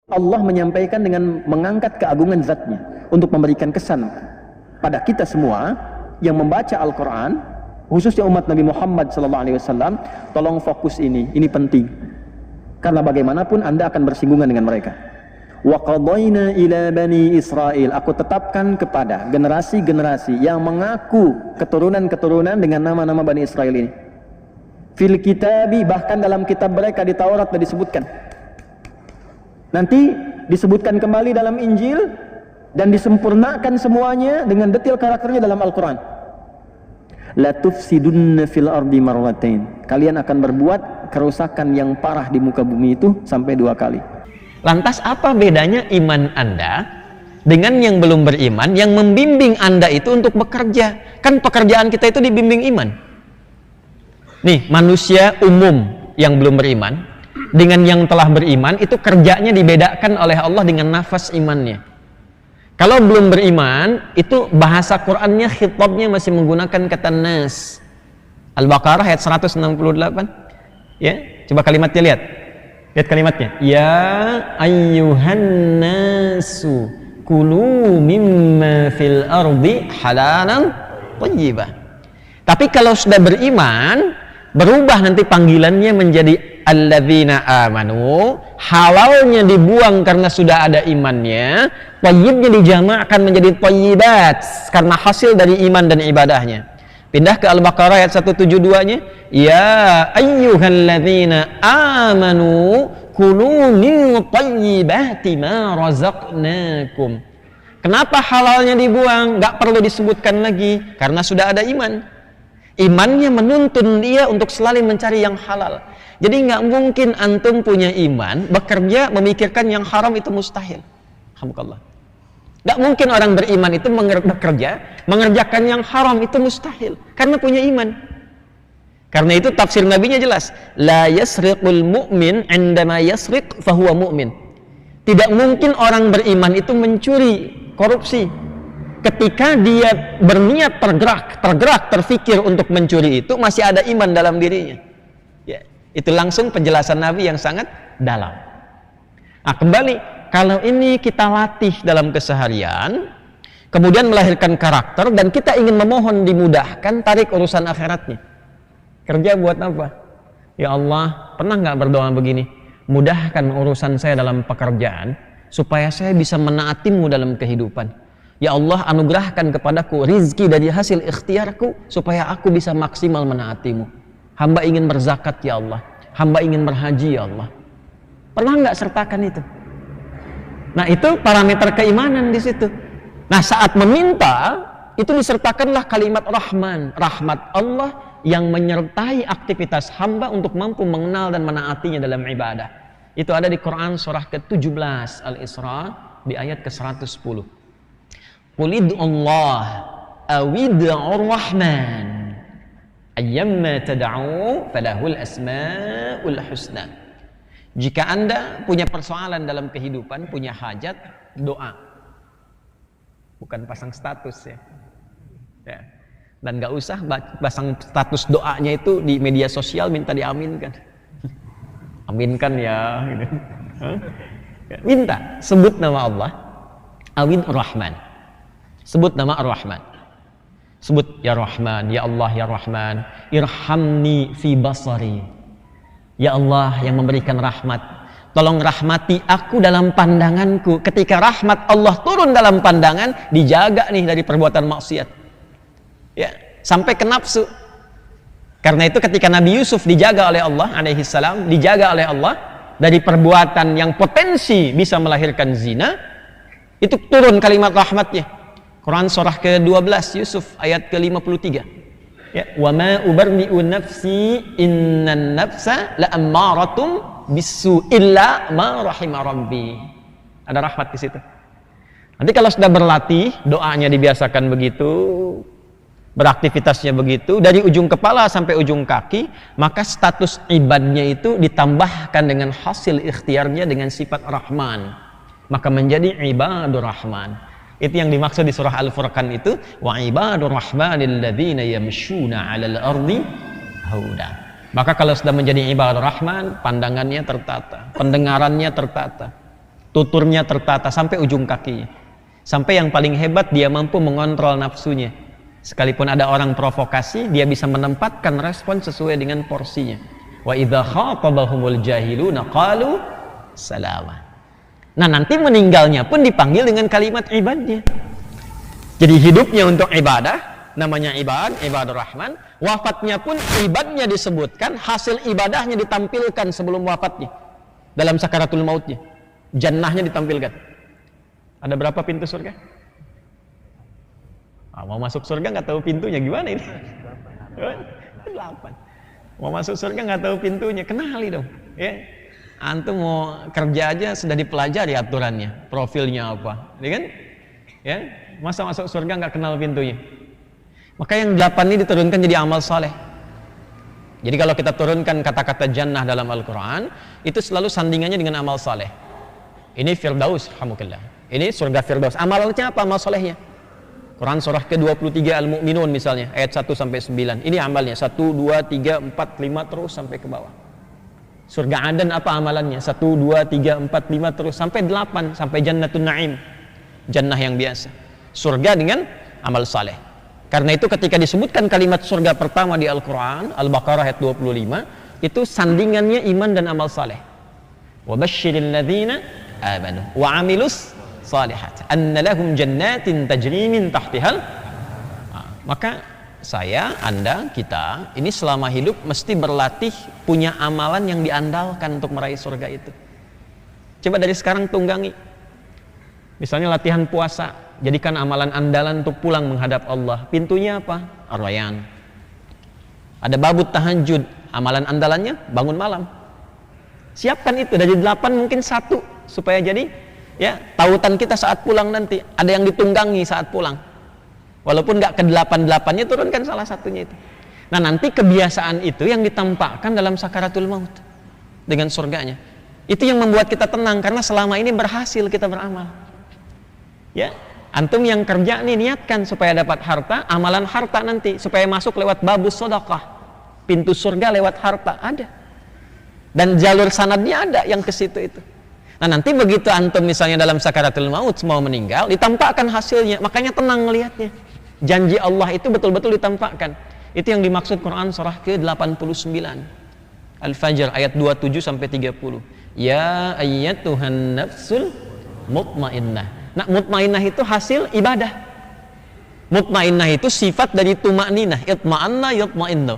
Allah menyampaikan dengan mengangkat keagungan zatnya untuk memberikan kesan pada kita semua yang membaca Al-Quran, khususnya umat Nabi Muhammad SAW. Tolong fokus ini penting, karena bagaimanapun Anda akan bersinggungan dengan mereka. Wa qadayna ila bani Israel, aku tetapkan kepada generasi-generasi yang mengaku keturunan-keturunan dengan nama-nama Bani Israel ini. Fil kitabi, bahkan dalam kitab mereka di Taurat sudah disebutkan. Nanti disebutkan kembali dalam Injil dan disempurnakan semuanya dengan detail karakternya dalam Al-Quran. La tufsidunna fil ardi marratain, kalian akan berbuat kerusakan yang parah di muka bumi itu sampai 2 kali. Lantas apa bedanya iman Anda dengan yang belum beriman, yang membimbing Anda itu untuk bekerja? Kan pekerjaan kita itu dibimbing iman. Nih, manusia umum yang belum beriman dengan yang telah beriman itu kerjanya dibedakan oleh Allah dengan nafas imannya. Kalau belum beriman itu bahasa Qur'annya, khitabnya masih menggunakan kata nas. Al-Baqarah ayat 168. Ya, coba kalimatnya lihat. Lihat kalimatnya. Ya ayyuhan nasu kulu mimma fil ardi halalan thayyibah. Tapi kalau sudah beriman, berubah nanti panggilannya menjadi alladzina amanu, halalnya dibuang karena sudah ada imannya, thayyibnya dijamakkan menjadi thayyibat karena hasil dari iman dan ibadahnya. Pindah ke Al-Baqarah ayat 172-nya, ya ayyuhalladzina amanu kulu min thayyibati ma razaqnakum. Kenapa halalnya dibuang? Gak perlu disebutkan lagi karena sudah ada iman. Imannya menuntun dia untuk selalu mencari yang halal. Jadi nggak mungkin antum punya iman, bekerja, memikirkan yang haram, itu mustahil. Alhamdulillah. Nggak mungkin orang beriman itu bekerja, mengerjakan yang haram, itu mustahil. Karena punya iman. Karena itu tafsir Nabinya jelas. La yasriqul mu'min indama yasriq fahuwa mu'min. Tidak mungkin orang beriman itu mencuri, korupsi. Ketika dia berniat tergerak, terfikir untuk mencuri itu, masih ada iman dalam dirinya. Ya, itu langsung penjelasan Nabi yang sangat dalam. Nah, kembali, kalau ini kita latih dalam keseharian, kemudian melahirkan karakter, dan kita ingin memohon dimudahkan, tarik urusan akhiratnya. Kerja buat apa? Ya Allah, pernah nggak berdoa begini? Mudahkan urusan saya dalam pekerjaan, supaya saya bisa menaatimu dalam kehidupan. Ya Allah, anugerahkan kepadaku rizki dari hasil ikhtiarku supaya aku bisa maksimal menaatimu. Hamba ingin berzakat ya Allah, hamba ingin berhaji ya Allah. Pernah nggak sertakan itu? Nah, itu parameter keimanan di situ. Nah, saat meminta itu disertakanlah kalimat Rahman, rahmat Allah yang menyertai aktivitas hamba untuk mampu mengenal dan menaatinya dalam ibadah. Itu ada di Quran surah ke-17 Al-Isra di ayat ke-110. Qul Allah awid'ur rahman ayyamma tad'u falahul asmaul husna. Jika Anda punya persoalan dalam kehidupan, punya hajat, doa. Bukan pasang status ya. Dan gak usah pasang status doanya itu di media sosial minta diaminkan. Aminkan ya gitu. Minta, sebut nama Allah awid'ur rahman. Sebut nama Ar-Rahman. Sebut ya Rahman, ya Allah ya Rahman, irhamni fi basari. Ya Allah yang memberikan rahmat, tolong rahmati aku dalam pandanganku. Ketika rahmat Allah turun dalam pandangan, dijaga nih dari perbuatan maksiat. Ya, sampai ke nafsu. Karena itu ketika Nabi Yusuf dijaga oleh Allah alaihi salam, dijaga oleh Allah dari perbuatan yang potensi bisa melahirkan zina, itu turun kalimat rahmatnya. Quran surah ke-12 Yusuf ayat ke-53. Ya, wa ma ubarri'u nafsi innan nafsa la'ammaratum bisu illa ma rahima rabbi. Ada rahmat di situ. Nanti kalau sudah berlatih, doanya dibiasakan begitu, beraktivitasnya begitu, dari ujung kepala sampai ujung kaki, maka status ibadnya itu ditambahkan dengan hasil ikhtiarnya dengan sifat Rahman. Maka menjadi ibadur Rahman. Itu yang dimaksud di surah Al-Furqan itu, wa ibadur rahmanil ladzina yamshuna 'alal ardi hauda. Maka kalau sudah menjadi ibadur rahman, pandangannya tertata, pendengarannya tertata, tuturnya tertata sampai ujung kakinya. Sampai yang paling hebat dia mampu mengontrol nafsunya. Sekalipun ada orang provokasi, dia bisa menempatkan respon sesuai dengan porsinya. Wa idza khatabahumul jahiluna qalu salama. Nah, nanti meninggalnya pun dipanggil dengan kalimat ibadnya. Jadi hidupnya untuk ibadah, namanya ibadur rahman. Wafatnya pun ibadnya disebutkan, hasil ibadahnya ditampilkan sebelum wafatnya. Dalam sakaratul mautnya, jannahnya ditampilkan. Ada berapa pintu surga? Mau masuk surga nggak tahu pintunya, gimana ini? 8. Mau masuk surga nggak tahu pintunya, kenali dong. Ya, antum mau kerja aja sudah dipelajari aturannya, profilnya apa, ya kan? Ya, masa masuk surga nggak kenal pintunya? Maka yang 8 ini diturunkan jadi amal saleh. Jadi kalau kita turunkan kata-kata jannah dalam Al-Quran, itu selalu sandingannya dengan amal saleh. Ini Firdaus, alhamdulillah. Ini surga Firdaus. Amalnya apa? Amal salehnya. Quran surah ke-23 Al-Mu'minun misalnya, ayat 1 sampai 9. Ini amalnya 1, 2, 3, 4, 5 terus sampai ke bawah. Surga Aden apa amalannya? 1, 2, 3, 4, 5 terus sampai 8, sampai Jannatun Na'im. Jannah yang biasa. Surga dengan amal saleh. Karena itu ketika disebutkan kalimat surga pertama di Al-Quran, Al-Baqarah ayat 25, itu sandingannya iman dan amal saleh. Wa basyiril ladzina amanu wa amilus salihat anna lahum jannatin tajri min tahtihal. Maka saya, Anda, kita ini selama hidup mesti berlatih punya amalan yang diandalkan untuk meraih surga itu. Coba dari sekarang tunggangi. Misalnya latihan puasa, jadikan amalan andalan untuk pulang menghadap Allah. Pintunya apa? Ar-Rayyan. Ada babut tahajud, amalan andalannya bangun malam. Siapkan itu, dari 8 mungkin 1 supaya jadi ya tautan kita saat pulang nanti, ada yang ditunggangi saat pulang. Walaupun nggak ke 8-8-nya, turunkan salah satunya itu. Nah, nanti kebiasaan itu yang ditampakkan dalam sakaratul maut dengan surganya. Itu yang membuat kita tenang, karena selama ini berhasil kita beramal. Ya, antum yang kerja nih niatkan supaya dapat harta, amalan harta nanti supaya masuk lewat babus sedekah. Pintu surga lewat harta ada. Dan jalur sanadnya ada yang ke situ itu. Nah, nanti begitu antum misalnya dalam sakaratul maut mau meninggal, ditampakkan hasilnya, makanya tenang melihatnya. Janji Allah itu betul-betul ditampakkan. Itu yang dimaksud Quran surah ke-89 Al-Fajr ayat 27 sampai 30. Ya ayyatuhan nafsul mutmainnah. Nah, mutmainnah itu hasil ibadah. Mutmainnah itu sifat dari tuma'ninah, itma'anna yutma'innu.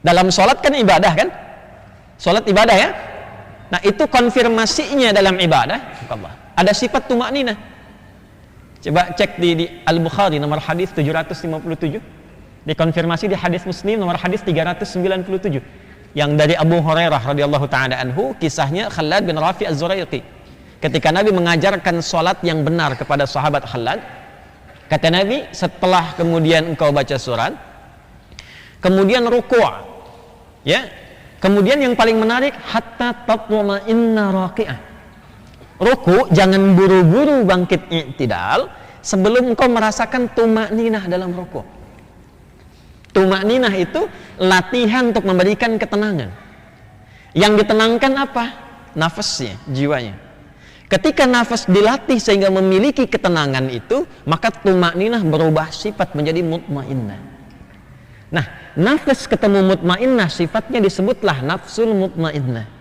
Dalam sholat kan ibadah kan? Sholat ibadah ya? Nah, itu konfirmasinya dalam ibadah. Ada sifat tuma'ninah. Coba cek di Al-Bukhari nomor hadis 757. Dikonfirmasi di hadis Muslim nomor hadis 397. Yang dari Abu Hurairah radhiyallahu taala anhu, kisahnya Khalad bin Rafi' Az-Zuraiqi. Ketika Nabi mengajarkan sholat yang benar kepada sahabat Khalad, kata Nabi, setelah kemudian engkau baca surat, kemudian ruku', ya. Kemudian yang paling menarik, hatta tatma'inna raqi'ah. Ruku' jangan buru-buru bangkit i'tidal sebelum engkau merasakan tuma'ninah dalam ruku'. Tuma'ninah itu latihan untuk memberikan ketenangan. Yang ditenangkan apa? Nafasnya, jiwanya. Ketika nafas dilatih sehingga memiliki ketenangan itu, maka tuma'ninah berubah sifat menjadi mutmainnah. Nah, nafas ketemu mutmainnah, sifatnya disebutlah nafsul mutmainnah.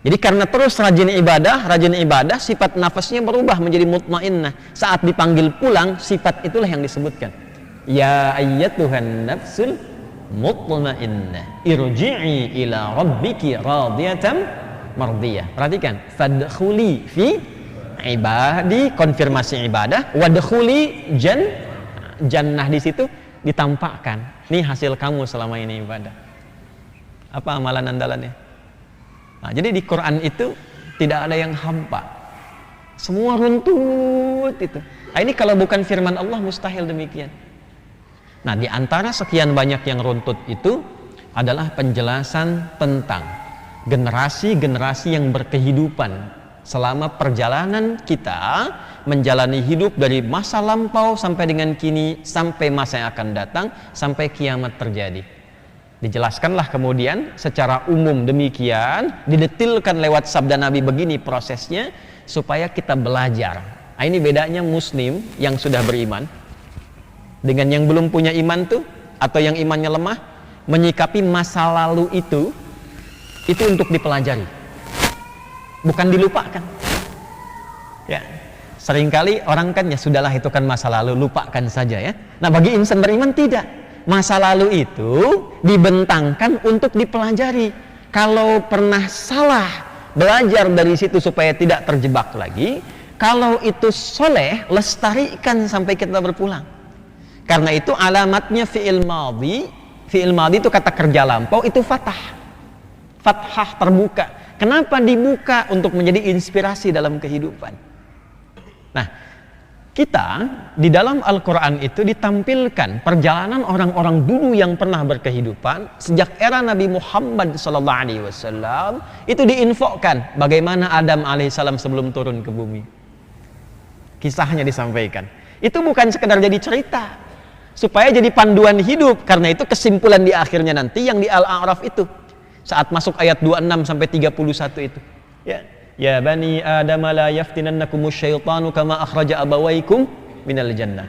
Jadi karena terus rajin ibadah, sifat nafasnya berubah menjadi mutmainnah. Saat dipanggil pulang, sifat itulah yang disebutkan. Ya ayyatuhan nafsul mutmainnah, irji'i ila rabbiki radiyatan mardiyah. Perhatikan, fadkhuli fi ibadi, konfirmasi ibadah, wadkhuli jannah, di situ ditampakkan. Nih hasil kamu selama ini ibadah. Apa amalan andalannya? Nah, jadi di Quran itu tidak ada yang hampa. Semua runtut itu. Nah, ini kalau bukan firman Allah mustahil demikian. Nah, di antara sekian banyak yang runtut itu adalah penjelasan tentang generasi-generasi yang berkehidupan selama perjalanan kita menjalani hidup dari masa lampau sampai dengan kini, sampai masa yang akan datang, sampai kiamat terjadi. Dijelaskanlah kemudian secara umum demikian, didetilkan lewat sabda Nabi begini prosesnya, supaya kita belajar. Nah, ini bedanya muslim yang sudah beriman dengan yang belum punya iman tuh, atau yang imannya lemah, menyikapi masa lalu itu untuk dipelajari, bukan dilupakan. Ya, seringkali orang kan ya sudahlah, itu kan masa lalu, lupakan saja ya. Nah, bagi insan beriman tidak. Masa lalu itu dibentangkan untuk dipelajari. Kalau pernah salah, belajar dari situ supaya tidak terjebak lagi. Kalau itu soleh, lestarikan sampai kita berpulang. Karena itu alamatnya fi'il madhi. Fi'il madhi itu kata kerja lampau, itu fathah, terbuka. Kenapa dibuka? Untuk menjadi inspirasi dalam kehidupan. Nah, kita di dalam Al-Quran itu ditampilkan perjalanan orang-orang dulu yang pernah berkehidupan sejak era Nabi Muhammad SAW. Itu diinfokan bagaimana Adam alaihissalam sebelum turun ke bumi. Kisahnya disampaikan. Itu bukan sekedar jadi cerita, supaya jadi panduan hidup. Karena itu kesimpulan di akhirnya nanti yang di Al-A'raf itu, saat masuk ayat 26 sampai 31 itu. Ya bani Adam la yaftinannakumus syaitanu kama akhraja abawaikum minal jannah.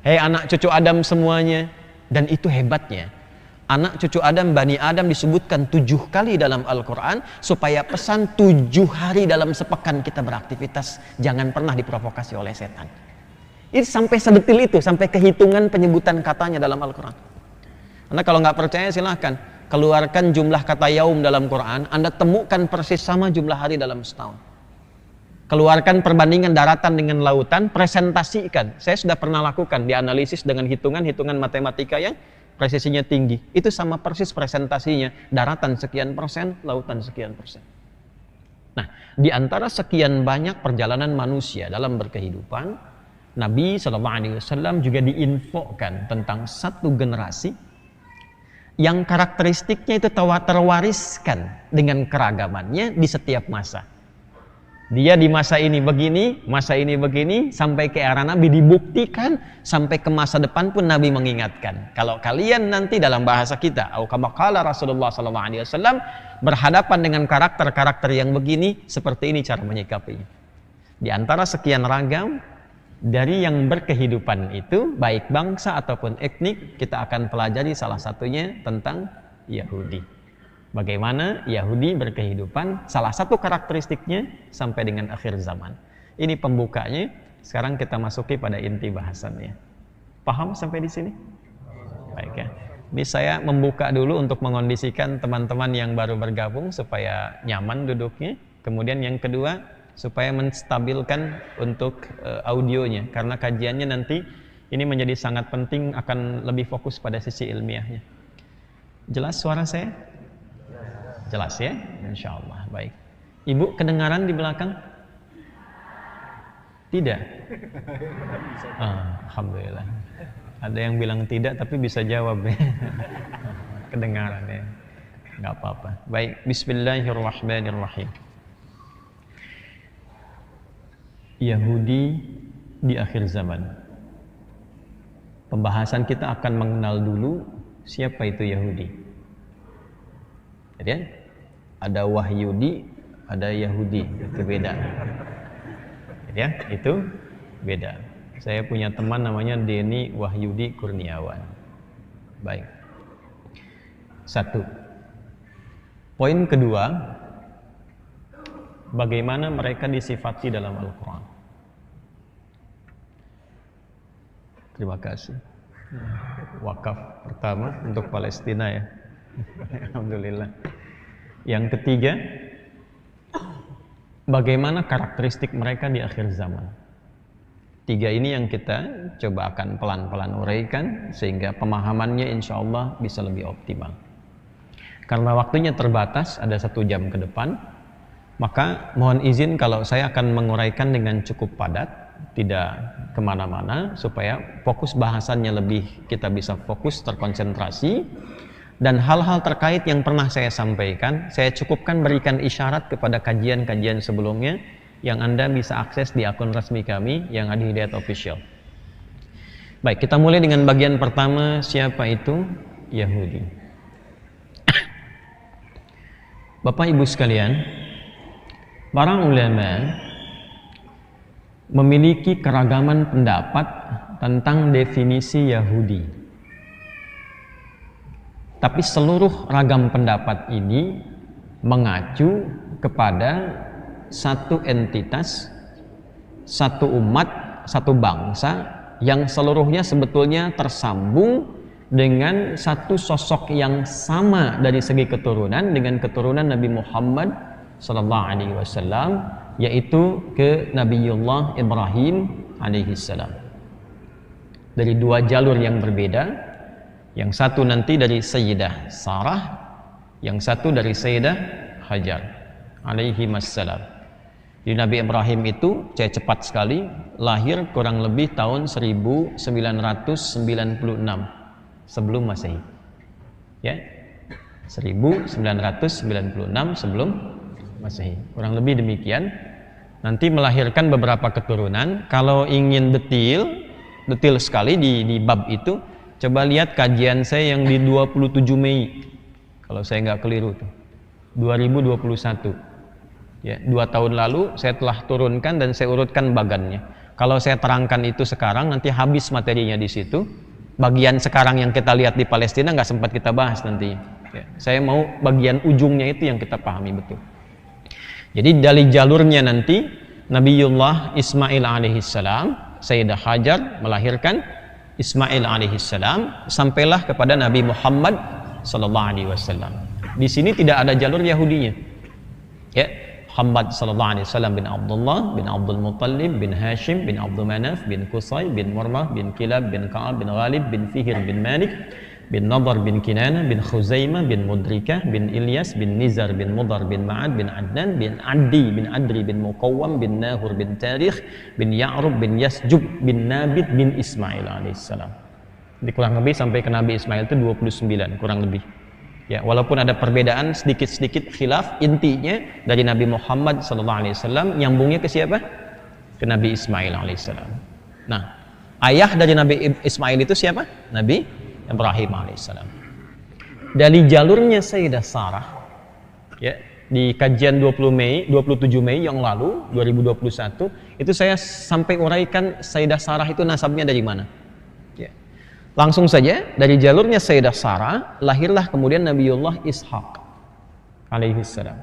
Hei anak cucu Adam semuanya. Dan itu hebatnya, anak cucu Adam, Bani Adam disebutkan 7 kali dalam Al-Quran, supaya pesan 7 hari dalam sepekan kita beraktivitas, jangan pernah diprovokasi oleh setan. Ini sampai sedetil itu, sampai kehitungan penyebutan katanya dalam Al-Quran. Anda kalau nggak percaya silahkan keluarkan jumlah kata yaum dalam Quran, Anda temukan persis sama jumlah hari dalam setahun. Keluarkan perbandingan daratan dengan lautan, presentasikan. Saya sudah pernah lakukan, dianalisis dengan hitungan matematika yang presisinya tinggi. Itu sama persis presentasinya, daratan sekian persen, lautan sekian persen. Nah, di antara sekian banyak perjalanan manusia dalam berkehidupan, Nabi SAW juga diinfokan tentang satu generasi yang karakteristiknya itu terwariskan dengan keragamannya di setiap masa. Dia di masa ini begini, sampai ke era Nabi dibuktikan, sampai ke masa depan pun Nabi mengingatkan. Kalau kalian nanti dalam bahasa kita, au kama qala Rasulullah SAW, berhadapan dengan karakter-karakter yang begini, seperti ini cara menyikapinya. Di antara sekian ragam dari yang berkehidupan itu, baik bangsa ataupun etnik, kita akan pelajari salah satunya tentang Yahudi. Bagaimana Yahudi berkehidupan, salah satu karakteristiknya sampai dengan akhir zaman. Ini pembukanya, sekarang kita masuki pada inti bahasannya. Paham sampai di sini? Baik ya. Ini saya membuka dulu untuk mengondisikan teman-teman yang baru bergabung supaya nyaman duduknya. Kemudian yang kedua, supaya menstabilkan untuk audionya, karena kajiannya nanti ini menjadi sangat penting, akan lebih fokus pada sisi ilmiahnya. Jelas suara saya? Jelas ya? Insya Allah. Baik. Ibu kedengaran di belakang? Tidak? Alhamdulillah. Ada yang bilang tidak tapi bisa jawab ya. Kedengaran ya. Nggak apa-apa. Baik. Bismillahirrahmanirrahim. Yahudi di akhir zaman. Pembahasan kita akan mengenal dulu siapa itu Yahudi. Jadi ada Wahyudi, ada Yahudi, itu beda. Ya, itu beda. Saya punya teman namanya Denny Wahyudi Kurniawan. Baik. 1. Poin kedua, bagaimana mereka disifati dalam Al-Quran. Terima kasih. Wakaf pertama untuk Palestina ya. Alhamdulillah. Yang ketiga, bagaimana karakteristik mereka di akhir zaman. 3 ini yang kita coba akan pelan-pelan uraikan sehingga pemahamannya insya Allah bisa lebih optimal. Karena waktunya terbatas, ada 1 jam ke depan, maka mohon izin kalau saya akan menguraikan dengan cukup padat, tidak kemana-mana, supaya fokus bahasannya lebih kita bisa fokus, terkonsentrasi. Dan hal-hal terkait yang pernah saya sampaikan, saya cukupkan berikan isyarat kepada kajian-kajian sebelumnya yang Anda bisa akses di akun resmi kami yang ada di Hidayat Official. Baik, kita mulai dengan bagian pertama, siapa itu Yahudi. Bapak Ibu sekalian, para ulama memiliki keragaman pendapat tentang definisi Yahudi. Tapi seluruh ragam pendapat ini mengacu kepada satu entitas, satu umat, satu bangsa yang seluruhnya sebetulnya tersambung dengan satu sosok yang sama dari segi keturunan dengan keturunan Nabi Muhammad sallallahu alaihi wasallam, yaitu ke Nabiullah Ibrahim alaihi salam. Dari dua jalur yang berbeda, yang satu nanti dari Sayyidah Sarah, yang satu dari Sayyidah Hajar alaihi wassalam. Di Nabi Ibrahim itu, saya cepat sekali, lahir kurang lebih tahun 1996 sebelum Masehi. Ya. 1996 sebelum Masehi. Kurang lebih demikian. Nanti melahirkan beberapa keturunan. Kalau ingin detail sekali di bab itu, coba lihat kajian saya yang di 27 Mei. Kalau saya nggak keliru tuh. 2021. Ya, 2 tahun lalu saya telah turunkan dan saya urutkan bagannya. Kalau saya terangkan itu sekarang, nanti habis materinya di situ. Bagian sekarang yang kita lihat di Palestina nggak sempat kita bahas nanti. Ya, saya mau bagian ujungnya itu yang kita pahami betul. Jadi dari jalurnya nanti Nabiullah Ismail alaihissalam, Sayyidah Hajar melahirkan Ismail alaihissalam, sampailah kepada Nabi Muhammad sallallahu alaihi wasallam. Di sini tidak ada jalur Yahudinya. Ya, Muhammad sallallahu alaihi wasallam bin Abdullah bin Abdul Muttalib bin Hashim bin Abdul Manaf bin Qusay bin Murrah bin Kilab bin Ka'ab bin Ghalib bin Fihir bin Malik bin Nadar bin Kinana bin Khuzaimah bin Mudrikah bin Ilyas bin Nizar bin Mudar bin Ma'ad bin Adnan bin Addi bin Adri bin Muqawwam bin Nahur bin Tarikh bin Ya'rub bin Yasjub bin Nabit bin Ismail alaihissalam. Jadi kurang lebih sampai ke Nabi Ismail itu 29 kurang lebih. Ya, walaupun ada perbedaan sedikit-sedikit khilaf, intinya dari Nabi Muhammad SAW nyambungnya ke siapa? Ke Nabi Ismail alaihissalam. Nah, ayah dari Nabi Ismail itu siapa? Nabi Ibrahim alaihissalam. Dari jalurnya Sayyidah Sarah, ya, di kajian 27 Mei yang lalu 2021 itu saya sampai uraikan Sayyidah Sarah itu nasabnya dari mana. Ya. Langsung saja dari jalurnya Sayyidah Sarah lahirlah kemudian Nabiullah Ishaq alaihissalam.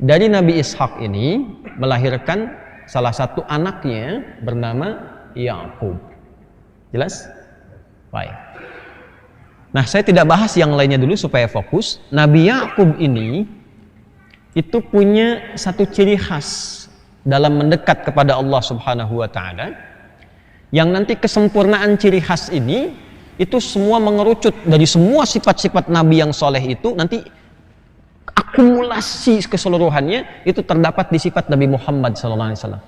Dari Nabi Ishaq ini melahirkan salah satu anaknya bernama Ya'qub. Jelas? Baik. Nah, saya tidak bahas yang lainnya dulu supaya fokus. Nabi Ya'qub ini itu punya satu ciri khas dalam mendekat kepada Allah Subhanahu wa taala, yang nanti kesempurnaan ciri khas ini itu semua mengerucut dari semua sifat-sifat Nabi yang soleh itu, nanti akumulasi keseluruhannya itu terdapat di sifat Nabi Muhammad SAW.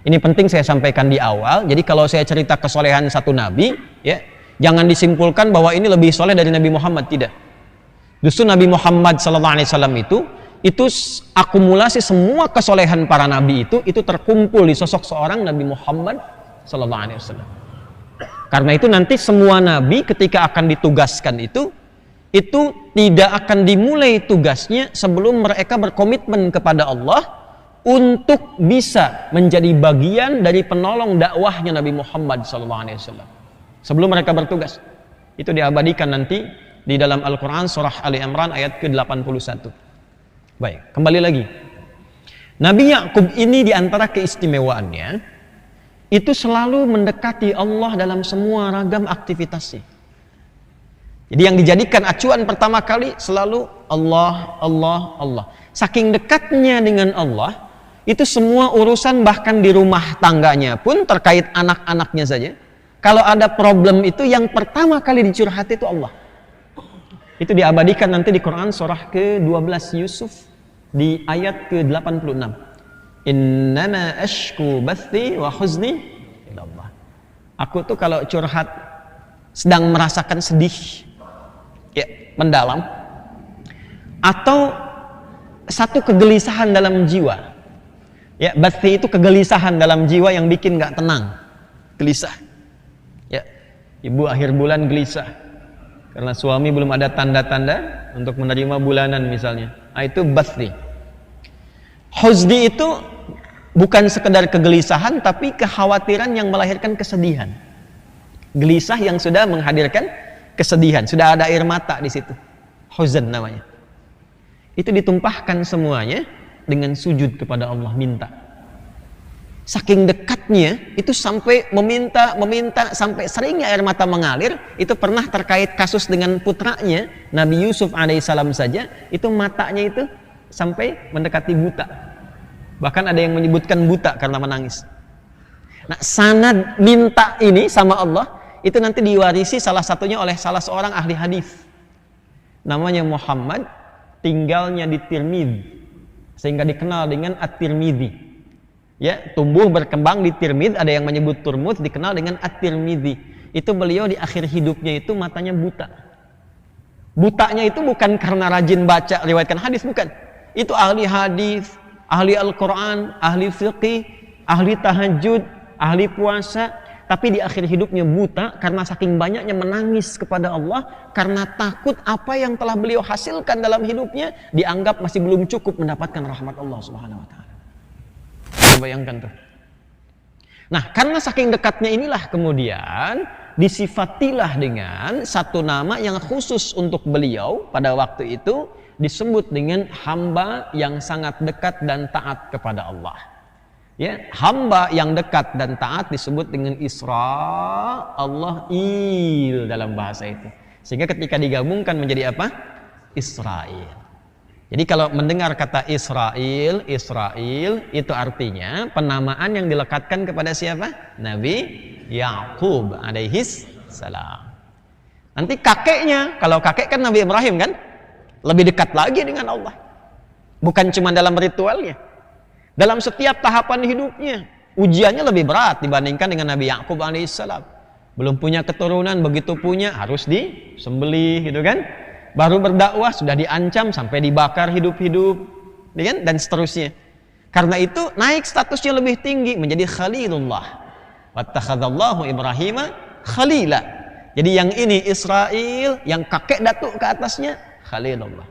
Ini penting saya sampaikan di awal. Jadi kalau saya cerita kesolehan satu Nabi, ya, jangan disimpulkan bahwa ini lebih soleh dari Nabi Muhammad, tidak. Justru Nabi Muhammad SAW itu akumulasi semua kesolehan para Nabi itu terkumpul di sosok seorang Nabi Muhammad sallallahu alaihi wasallam. Karena itu nanti semua nabi ketika akan ditugaskan itu tidak akan dimulai tugasnya sebelum mereka berkomitmen kepada Allah untuk bisa menjadi bagian dari penolong dakwahnya Nabi Muhammad sallallahu alaihi wasallam. Sebelum mereka bertugas. Itu diabadikan nanti di dalam Al-Qur'an surah Ali Imran ayat ke-81. Baik, kembali lagi. Nabi Ya'qub ini di antara keistimewaannya itu selalu mendekati Allah dalam semua ragam aktivitasnya. Jadi yang dijadikan acuan pertama kali selalu Allah, Allah, Allah. Saking dekatnya dengan Allah, itu semua urusan bahkan di rumah tangganya pun terkait anak-anaknya saja. Kalau ada problem itu yang pertama kali dicurhati itu Allah. Itu diabadikan nanti di Quran surah ke-12 Yusuf di ayat ke-86. Innama ashku bathi wa huzni ilallah. Aku tuh kalau curhat sedang merasakan sedih, ya, mendalam, atau satu kegelisahan dalam jiwa. Ya, bathi itu kegelisahan dalam jiwa yang bikin nggak tenang, gelisah. Ya, ibu akhir bulan gelisah karena suami belum ada tanda-tanda untuk menerima bulanan misalnya. Nah, itu bathi. Huzni itu bukan sekedar kegelisahan, tapi kekhawatiran yang melahirkan kesedihan. Gelisah yang sudah menghadirkan kesedihan, sudah ada air mata di situ. Huzn namanya. Itu ditumpahkan semuanya dengan sujud kepada Allah, minta. Saking dekatnya itu sampai meminta sampai seringnya air mata mengalir. Itu pernah terkait kasus dengan putranya Nabi Yusuf alaihissalam saja, itu matanya itu sampai mendekati buta. Bahkan ada yang menyebutkan buta karena menangis. Nah, sanad minta ini sama Allah itu nanti diwarisi salah satunya oleh salah seorang ahli hadis. Namanya Muhammad, tinggalnya di Tirmidzi, sehingga dikenal dengan At-Tirmidzi. Ya, tumbuh berkembang di Tirmidzi, ada yang menyebut Turmudz, dikenal dengan At-Tirmidzi. Itu beliau di akhir hidupnya itu matanya buta. Butanya itu bukan karena rajin baca riwayatkan hadis, bukan. Itu ahli hadis, ahli Al-Quran, ahli fiqih, ahli tahajud, ahli puasa, tapi di akhir hidupnya buta karena saking banyaknya menangis kepada Allah karena takut apa yang telah beliau hasilkan dalam hidupnya dianggap masih belum cukup mendapatkan rahmat Allah Subhanahu wa taala. Bayangkan tuh. Nah, karena saking dekatnya inilah kemudian disifatilah dengan satu nama yang khusus untuk beliau pada waktu itu, disebut dengan hamba yang sangat dekat dan taat kepada Allah. Ya, hamba yang dekat dan taat disebut dengan Isra, Allah il dalam bahasa itu. Sehingga ketika digabungkan menjadi apa? Israel. Jadi kalau mendengar kata Israel itu artinya penamaan yang dilekatkan kepada siapa? Nabi Yakub alaihis salam. Nanti kakeknya, kalau kakek kan Nabi Ibrahim kan, lebih dekat lagi dengan Allah. Bukan cuma dalam ritualnya, dalam setiap tahapan hidupnya ujiannya lebih berat dibandingkan dengan Nabi Yakub alaihis salam. Belum punya keturunan, begitu punya harus disembelih gitu kan. Baru berdakwah sudah diancam sampai dibakar hidup-hidup, dan seterusnya. Karena itu naik statusnya lebih tinggi menjadi Khalilullah. Wattakhadallahu Ibrahim Khalila. Jadi yang ini Israel, yang kakek datuk ke atasnya Khalilullah.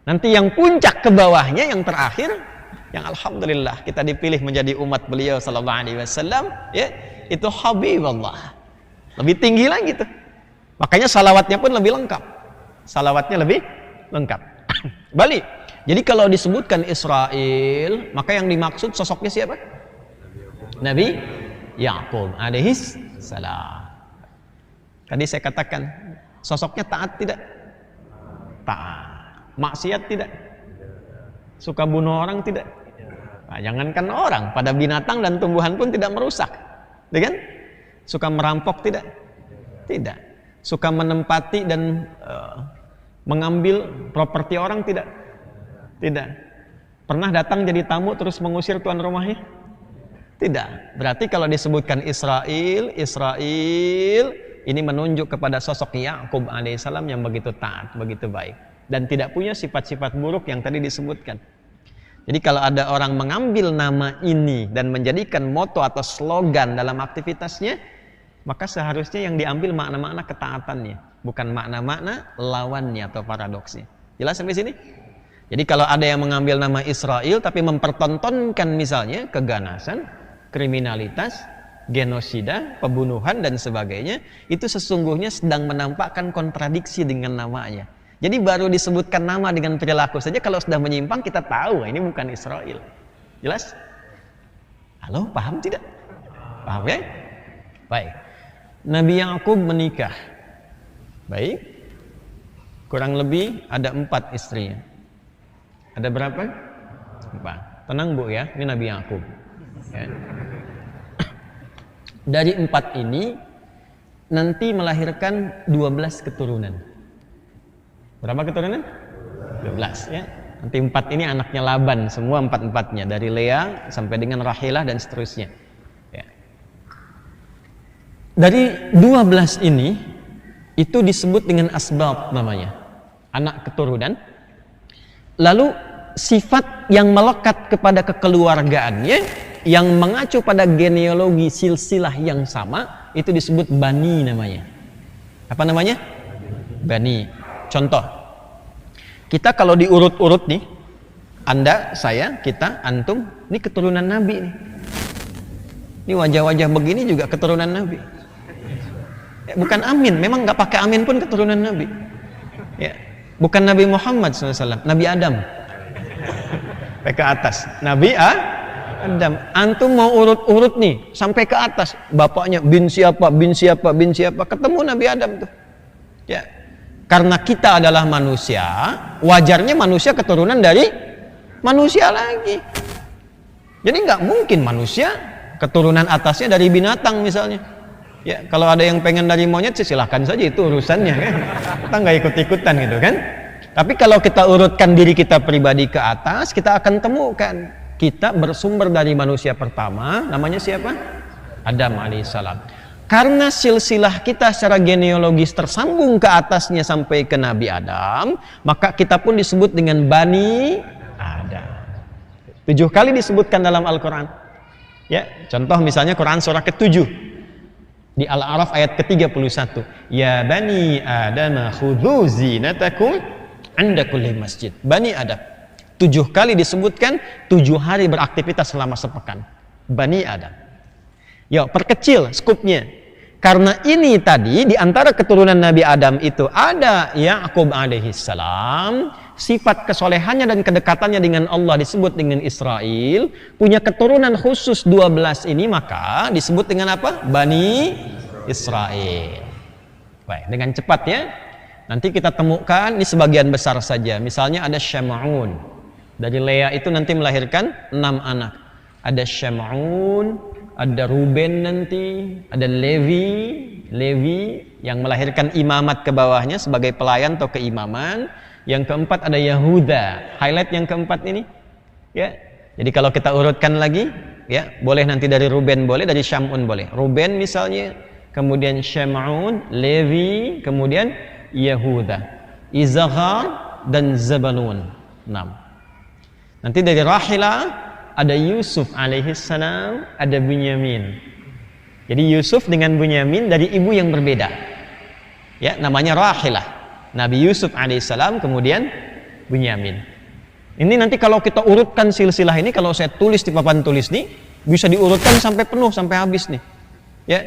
Nanti yang puncak ke bawahnya, yang terakhir, yang alhamdulillah kita dipilih menjadi umat beliau sallallahu alaihi wasallam, ya, itu Habibullah. Lebih tinggi lagi tuh. Makanya salawatnya pun lebih lengkap. Salawatnya lebih lengkap. Balik. Jadi kalau disebutkan Israel, maka yang dimaksud sosoknya siapa? Nabi Yakub alaihis salam. Tadi saya katakan, sosoknya taat tidak? Taat. Maksiat tidak? Suka bunuh orang tidak? Nah, jangankan orang, pada binatang dan tumbuhan pun tidak merusak. Kan? Suka merampok tidak? Tidak. Suka menempati dan mengambil properti orang tidak? Tidak. Pernah datang jadi tamu terus mengusir tuan rumahnya? Tidak. Berarti kalau disebutkan Israel ini menunjuk kepada sosok Yakub alaihissalam yang begitu taat, begitu baik, dan tidak punya sifat-sifat buruk yang tadi disebutkan. Jadi kalau ada orang mengambil nama ini dan menjadikan moto atau slogan dalam aktivitasnya, maka seharusnya yang diambil makna-makna ketaatannya, bukan makna-makna lawannya atau paradoksnya. Jelas sampai sini? Jadi kalau ada yang mengambil nama Israel tapi mempertontonkan misalnya keganasan, kriminalitas, genosida, pembunuhan dan sebagainya, itu sesungguhnya sedang menampakkan kontradiksi dengan namanya. Jadi baru disebutkan nama dengan perilaku saja, kalau sudah menyimpang kita tahu ini bukan Israel. Jelas? Halo, paham tidak? Paham ya? Baik. Nabi Yakub menikah. Baik. Kurang lebih ada 4 istrinya. Ada berapa? 4. Tenang Bu ya, ini Nabi Yakub. Ya. Dari 4 ini nanti melahirkan 12 keturunan. Berapa keturunan? 12 ya. Nanti 4 ini anaknya Laban, semua 4-4-nya, dari Lea sampai dengan Rahilah dan seterusnya. Dari 12 ini itu disebut dengan asbab namanya, anak keturunan. Lalu sifat yang melekat kepada kekeluargaannya yang mengacu pada genealogi silsilah yang sama itu disebut bani namanya. Apa namanya? Bani. Contoh, kita kalau diurut-urut nih, Anda, saya, kita, antum, ini keturunan Nabi nih. Ini wajah-wajah begini juga keturunan Nabi. Ya, bukan amin, memang nggak pakai amin pun keturunan Nabi. Ya, bukan Nabi Muhammad SAW, Nabi Adam. Ke atas, Nabi Adam. Antum mau urut-urut nih sampai ke atas, bapaknya bin siapa, bin siapa, bin siapa, ketemu Nabi Adam tuh. Ya, karena kita adalah manusia, wajarnya manusia keturunan dari manusia lagi. Jadi nggak mungkin manusia keturunan atasnya dari binatang misalnya. Ya, kalau ada yang pengen dari monyet sih silahkan saja, itu urusannya kan. Kita nggak ikut-ikutan gitu kan. Tapi kalau kita urutkan diri kita pribadi ke atas, kita akan temukan kita bersumber dari manusia pertama, namanya siapa? Adam alaihissalam. Karena silsilah kita secara genealogis tersambung ke atasnya sampai ke Nabi Adam, maka kita pun disebut dengan Bani Adam. 7 kali disebutkan dalam Al-Quran. Ya, contoh misalnya Quran surah ke-7. Di Al-A'raf ayat ke-31. Ya Bani Adam khudhu zinatakum 'inda kulli masjid. Bani Adam. 7 kali disebutkan, 7 hari beraktivitas selama sepekan. Bani Adam. Yuk, perkecil skupnya. Karena ini tadi di antara keturunan Nabi Adam itu ada Yakub alaihissalam, sifat kesolehannya dan kedekatannya dengan Allah disebut dengan Israel, punya keturunan khusus 12 ini, maka disebut dengan apa? Bani Israel. Baik, dengan cepat ya. Nanti kita temukan ini sebagian besar saja. Misalnya ada Syam'un. Dari Lea itu nanti melahirkan 6 anak. Ada Syam'un, ada Ruben nanti, ada Levi yang melahirkan imamat ke bawahnya sebagai pelayan atau keimaman. Yang keempat ada Yahuda. Highlight yang keempat ini. Ya. Jadi kalau kita urutkan lagi, ya, boleh nanti dari Ruben boleh, dari Syam'un boleh. Ruben misalnya, kemudian Syam'un, Levi, kemudian Yahuda, Izakhar dan Zabalun. 6. Nanti dari Rahilah ada Yusuf alaihissalam, ada Bunyamin. Jadi Yusuf dengan Bunyamin dari ibu yang berbeda. Ya, namanya Rahilah. Nabi Yusuf alaihissalam, kemudian Bunyamin. Ini nanti kalau kita urutkan silsilah ini, kalau saya tulis di papan tulis nih, bisa diurutkan sampai penuh, sampai habis nih. Ya.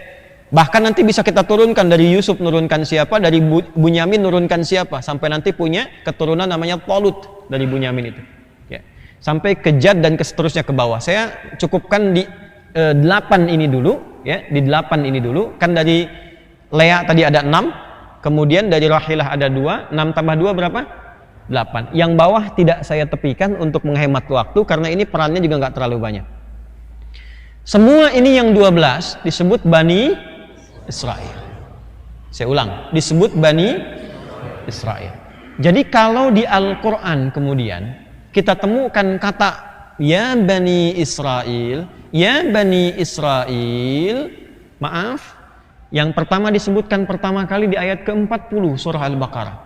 Bahkan nanti bisa kita turunkan dari Yusuf nurunkan siapa, dari Bunyamin nurunkan siapa, sampai nanti punya keturunan namanya Talut dari Bunyamin itu. Ya. Sampai ke Jad dan seterusnya ke bawah. Saya cukupkan di 8 ini dulu, ya, di 8 ini dulu. Kan dari Lea tadi ada 6, kemudian dari Rahilah ada 2, 6 tambah 2 berapa? 8. Yang bawah tidak saya tepikan untuk menghemat waktu karena ini perannya juga nggak terlalu banyak. Semua ini yang 12 disebut Bani Israel. Saya ulang, disebut Bani Israel. Jadi kalau di Al-Quran kemudian kita temukan kata ya Bani Israel, ya Bani Israel, maaf, yang pertama disebutkan pertama kali di ayat ke-40 surah Al-Baqarah.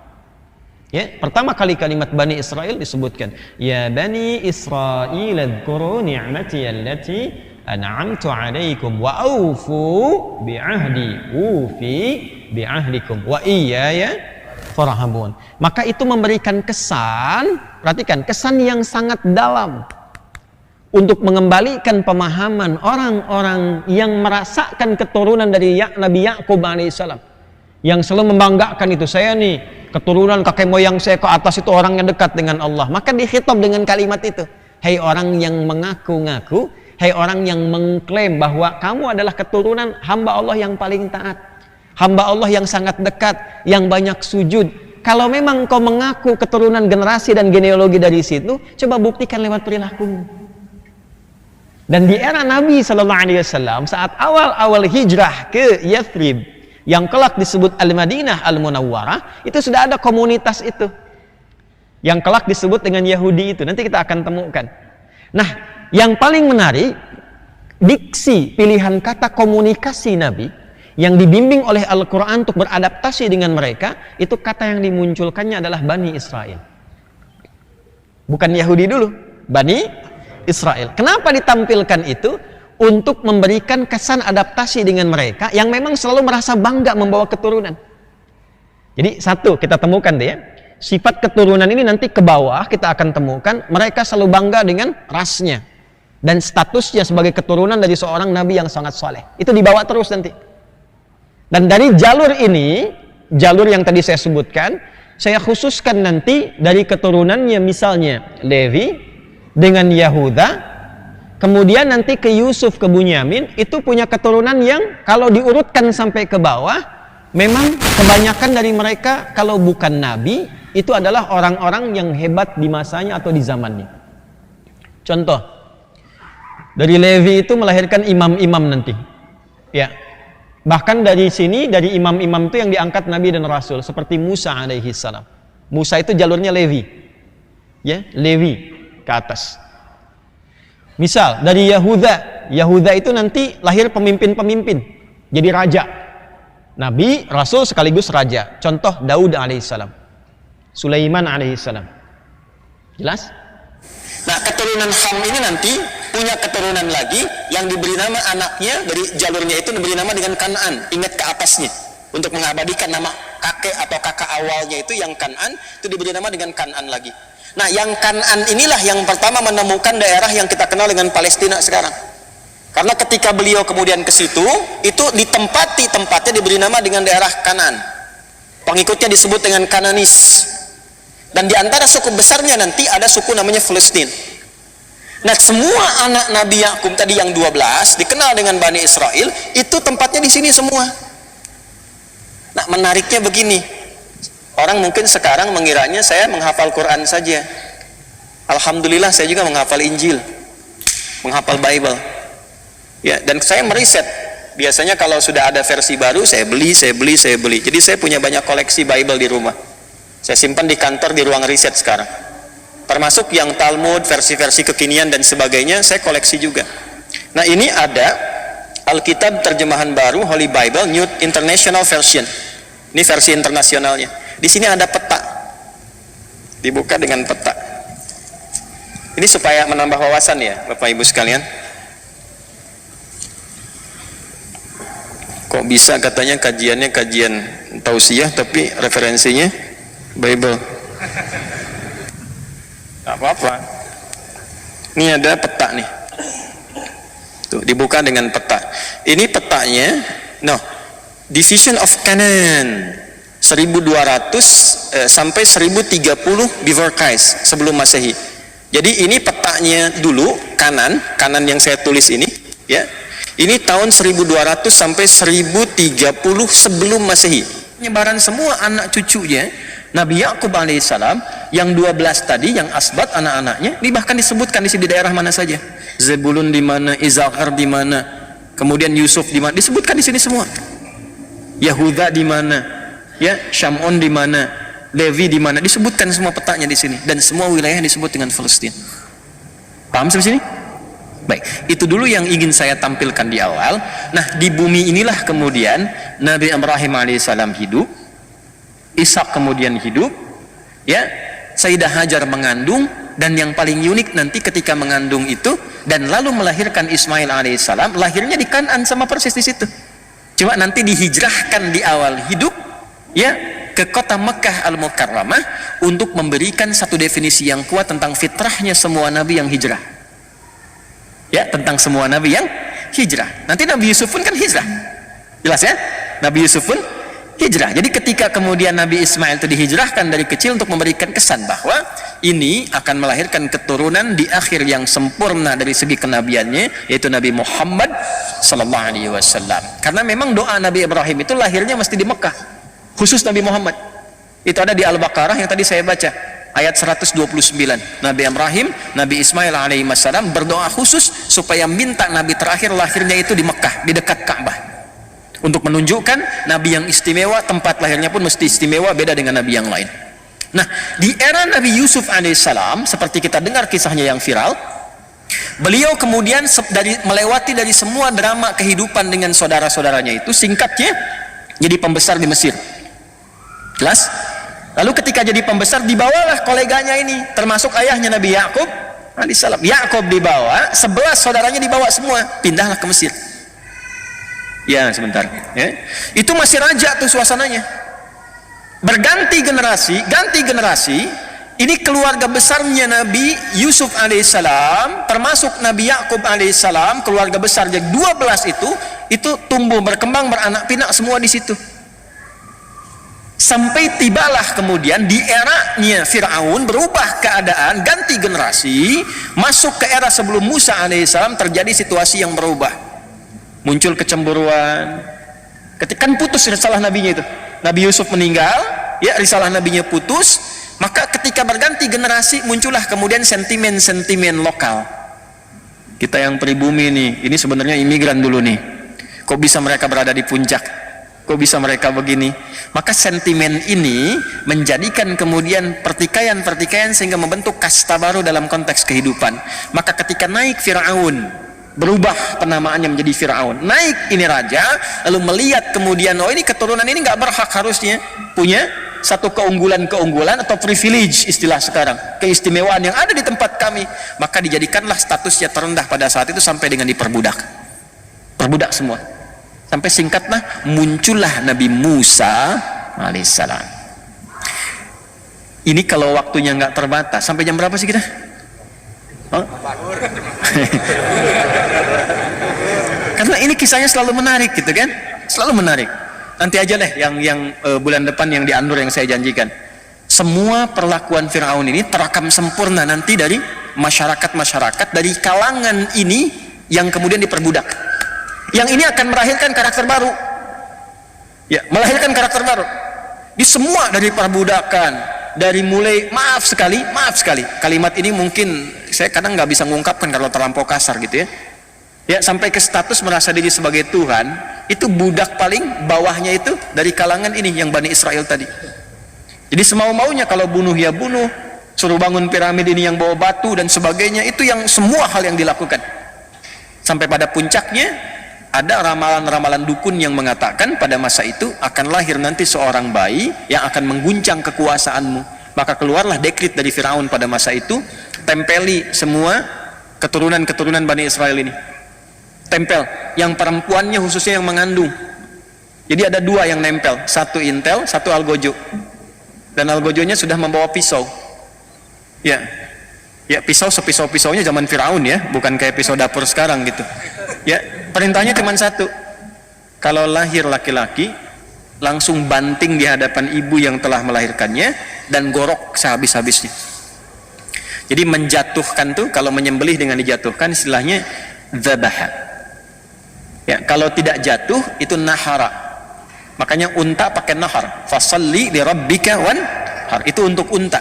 Ya, pertama kali kalimat Bani Israel disebutkan, ya Bani Israel adhkuru ni'mati allati an'amtu 'alaikum wa aufu bi'ahdi ufi bi'ahdikum wa iyaya farhabun. Maka itu memberikan kesan, perhatikan, kesan yang sangat dalam untuk mengembalikan pemahaman orang-orang yang merasakan keturunan dari Nabi Yakub alaihissalam, yang selalu membanggakan itu, saya nih keturunan kakek moyang saya ke atas itu orang yang dekat dengan Allah. Maka dikhitab dengan kalimat itu, hai orang yang mengaku-ngaku, hai orang yang mengklaim bahwa kamu adalah keturunan hamba Allah yang paling taat, hamba Allah yang sangat dekat, yang banyak sujud. Kalau memang kau mengaku keturunan generasi dan genealogi dari situ, coba buktikan lewat perilakumu. Dan di era Nabi SAW, saat awal-awal hijrah ke Yathrib, yang kelak disebut Al-Madinah Al-Munawwarah, itu sudah ada komunitas itu, yang kelak disebut dengan Yahudi itu. Nanti kita akan temukan. Nah, yang paling menarik, diksi pilihan kata komunikasi Nabi yang dibimbing oleh Al-Quran untuk beradaptasi dengan mereka, itu kata yang dimunculkannya adalah Bani Israel. Bukan Yahudi dulu, Bani Israel. Kenapa ditampilkan itu? Untuk memberikan kesan adaptasi dengan mereka yang memang selalu merasa bangga membawa keturunan. Jadi satu, kita temukan deh ya, sifat keturunan ini nanti ke bawah kita akan temukan mereka selalu bangga dengan rasnya dan statusnya sebagai keturunan dari seorang nabi yang sangat soleh. Itu dibawa terus nanti. Dan dari jalur ini, jalur yang tadi saya sebutkan, saya khususkan nanti dari keturunannya misalnya Levi dengan Yahuda, kemudian nanti ke Yusuf, ke Bunyamin, itu punya keturunan yang kalau diurutkan sampai ke bawah, memang kebanyakan dari mereka kalau bukan nabi, itu adalah orang-orang yang hebat di masanya atau di zamannya. Contoh, dari Levi itu melahirkan imam-imam nanti. Ya. Bahkan dari sini, dari imam-imam itu yang diangkat Nabi dan Rasul, seperti Musa alaihi salam. Musa itu jalurnya Levi. Ya, Levi ke atas. Misal, dari Yahuda. Yahuda itu nanti lahir pemimpin-pemimpin. Jadi raja. Nabi, Rasul sekaligus raja. Contoh, Daud alaihi salam. Sulaiman alaihi salam. Jelas? Nah, keturunan Ham ini nanti punya keturunan lagi yang diberi nama anaknya dari jalurnya itu diberi nama dengan Kan'an, ingat ke atasnya untuk mengabadikan nama kakek atau kakak awalnya itu yang Kan'an, itu diberi nama dengan Kan'an lagi. Nah, yang Kan'an inilah yang pertama menemukan daerah yang kita kenal dengan Palestina sekarang. Karena ketika beliau kemudian ke situ, itu ditempati tempatnya diberi nama dengan daerah Kan'an. Pengikutnya disebut dengan Kananis. Dan di antara suku besarnya nanti ada suku namanya Filistin. Nah, semua anak Nabi Yakub tadi yang 12 dikenal dengan Bani Israel, itu tempatnya di sini semua. Nah, menariknya begini. Orang mungkin sekarang mengiranya saya menghafal Quran saja. Alhamdulillah saya juga menghafal Injil, menghafal Bible. Ya, dan saya meriset. Biasanya kalau sudah ada versi baru, saya beli. Jadi saya punya banyak koleksi Bible di rumah. Saya simpan di kantor di ruang riset sekarang. Termasuk yang Talmud, versi-versi kekinian dan sebagainya, saya koleksi juga. Nah, ini ada Alkitab terjemahan baru, Holy Bible, New International Version. Ini versi internasionalnya. Di sini ada peta. Dibuka dengan peta. Ini supaya menambah wawasan ya, Bapak Ibu sekalian. Kok bisa katanya kajiannya kajian tausiah, tapi referensinya Bible. Gak apa-apa. Ini ada peta nih. Tuh, dibuka dengan peta. Ini petanya, Division of Canaan 1200 sampai 1030 before Christ, sebelum Masehi. Jadi ini petanya dulu, kanan yang saya tulis ini, ya. Ini tahun 1200 sampai 1030 sebelum Masehi. Penyebaran semua anak cucunya Nabi Yakub alaihissalam yang 12 tadi, yang asbat anak-anaknya, ini bahkan disebutkan di daerah mana saja. Zebulun di mana, Izakar di mana, kemudian Yusuf di mana, disebutkan di sini semua. Yahuda di mana, ya, Shamon di mana, Levi di mana, disebutkan semua petanya di sini, dan semua wilayah disebut dengan Palestina. Paham sampai sini? Baik, itu dulu yang ingin saya tampilkan di awal. Nah, di bumi inilah kemudian Nabi Ibrahim alaihissalam hidup, Ishak kemudian hidup, ya, Sayyidah Hajar mengandung, dan yang paling unik nanti ketika mengandung itu dan lalu melahirkan Ismail alaihissalam, lahirnya di Kan'an sama persis di situ. Cuma nanti dihijrahkan di awal hidup, ya, ke kota Mekah Al-Mukarramah untuk memberikan satu definisi yang kuat tentang fitrahnya semua nabi yang hijrah. Ya, tentang semua nabi yang hijrah. Nanti Nabi Yusuf pun kan hijrah. Jelas ya? Nabi Yusuf pun hijrah. Jadi ketika kemudian Nabi Ismail itu dihijrahkan dari kecil untuk memberikan kesan bahwa ini akan melahirkan keturunan di akhir yang sempurna dari segi kenabiannya, yaitu Nabi Muhammad sallallahu alaihi wasallam. Karena memang doa Nabi Ibrahim itu lahirnya mesti di Mekah, khusus Nabi Muhammad. Itu ada di Al-Baqarah yang tadi saya baca, ayat 129. Nabi Ibrahim, Nabi Ismail alaihi wasallam berdoa khusus supaya minta Nabi terakhir lahirnya itu di Mekah, di dekat Ka'bah, untuk menunjukkan Nabi yang istimewa, tempat lahirnya pun mesti istimewa, beda dengan Nabi yang lain. Nah, di era Nabi Yusuf alaihissalam, seperti kita dengar kisahnya yang viral, beliau kemudian melewati dari semua drama kehidupan dengan saudara-saudaranya itu, singkatnya jadi pembesar di Mesir. Jelas? Lalu ketika jadi pembesar, dibawalah koleganya ini, termasuk ayahnya Nabi Yakub alaihissalam. Yakub dibawa, 11 saudaranya dibawa semua, pindahlah ke Mesir. Ya, sebentar. Ya. Itu masih raja tuh suasananya. ganti generasi, ini keluarga besarnya Nabi Yusuf alaihissalam, termasuk Nabi Yakub alaihissalam, keluarga besar jadi 12 itu tumbuh, berkembang, beranak pinak semua di situ. Sampai tibalah kemudian di eranya Fir'aun berubah keadaan, ganti generasi, masuk ke era sebelum Musa alaihissalam, terjadi situasi yang berubah. Muncul kecemburuan. Ketika kan putus risalah nabinya itu. Nabi Yusuf meninggal, ya risalah nabinya putus, maka ketika berganti generasi muncullah kemudian sentimen-sentimen lokal. Kita yang pribumi nih, ini sebenarnya imigran dulu nih. Kok bisa mereka berada di puncak? Kok bisa mereka begini? Maka sentimen ini menjadikan kemudian pertikaian-pertikaian sehingga membentuk kasta baru dalam konteks kehidupan. Maka ketika naik Fir'aun, berubah penamaannya menjadi Fir'aun, naik ini raja, lalu melihat kemudian, oh ini keturunan ini nggak berhak harusnya punya satu keunggulan atau privilege, istilah sekarang, keistimewaan yang ada di tempat kami. Maka dijadikanlah statusnya terendah pada saat itu sampai dengan diperbudak, perbudak semua. Sampai singkatlah muncullah Nabi Musa alaihissalam. Ini kalau waktunya nggak terbatas, sampai jam berapa sih kita? Oh? Karena ini kisahnya selalu menarik gitu kan, selalu menarik. Nanti aja deh yang bulan depan yang di An-Nur yang saya janjikan. Semua perlakuan Fir'aun ini terakam sempurna nanti dari masyarakat dari kalangan ini yang kemudian diperbudak. Yang ini akan melahirkan karakter baru, ya, melahirkan karakter baru. Di semua dari perbudakan, dari mulai maaf sekali, kalimat ini mungkin saya kadang nggak bisa mengungkapkan kalau terlampau kasar gitu ya. Ya, sampai ke status merasa diri sebagai Tuhan, itu budak paling bawahnya itu dari kalangan ini yang Bani Israel tadi. Jadi semau-maunya kalau bunuh ya bunuh, suruh bangun piramid ini yang bawa batu dan sebagainya, itu yang semua hal yang dilakukan. Sampai pada puncaknya ada ramalan-ramalan dukun yang mengatakan pada masa itu akan lahir nanti seorang bayi yang akan mengguncang kekuasaanmu. Maka keluarlah dekrit dari Firaun pada masa itu, tempeli semua keturunan-keturunan Bani Israel ini. Tempel, yang perempuannya khususnya yang mengandung. Jadi ada dua yang nempel, satu intel, satu algojo. Dan algojonya sudah membawa pisau. Ya, pisau sepisau-pisaunya zaman Firaun ya, bukan kayak pisau dapur sekarang gitu. Ya, perintahnya cuma satu. Kalau lahir laki-laki, langsung banting di hadapan ibu yang telah melahirkannya dan gorok sehabis-habisnya. Jadi menjatuhkan tuh, kalau menyembelih dengan dijatuhkan istilahnya dzabaha. Ya, kalau tidak jatuh itu nahara. Makanya unta pakai nahar. Fasalli li rabbika wanhar. Itu untuk unta.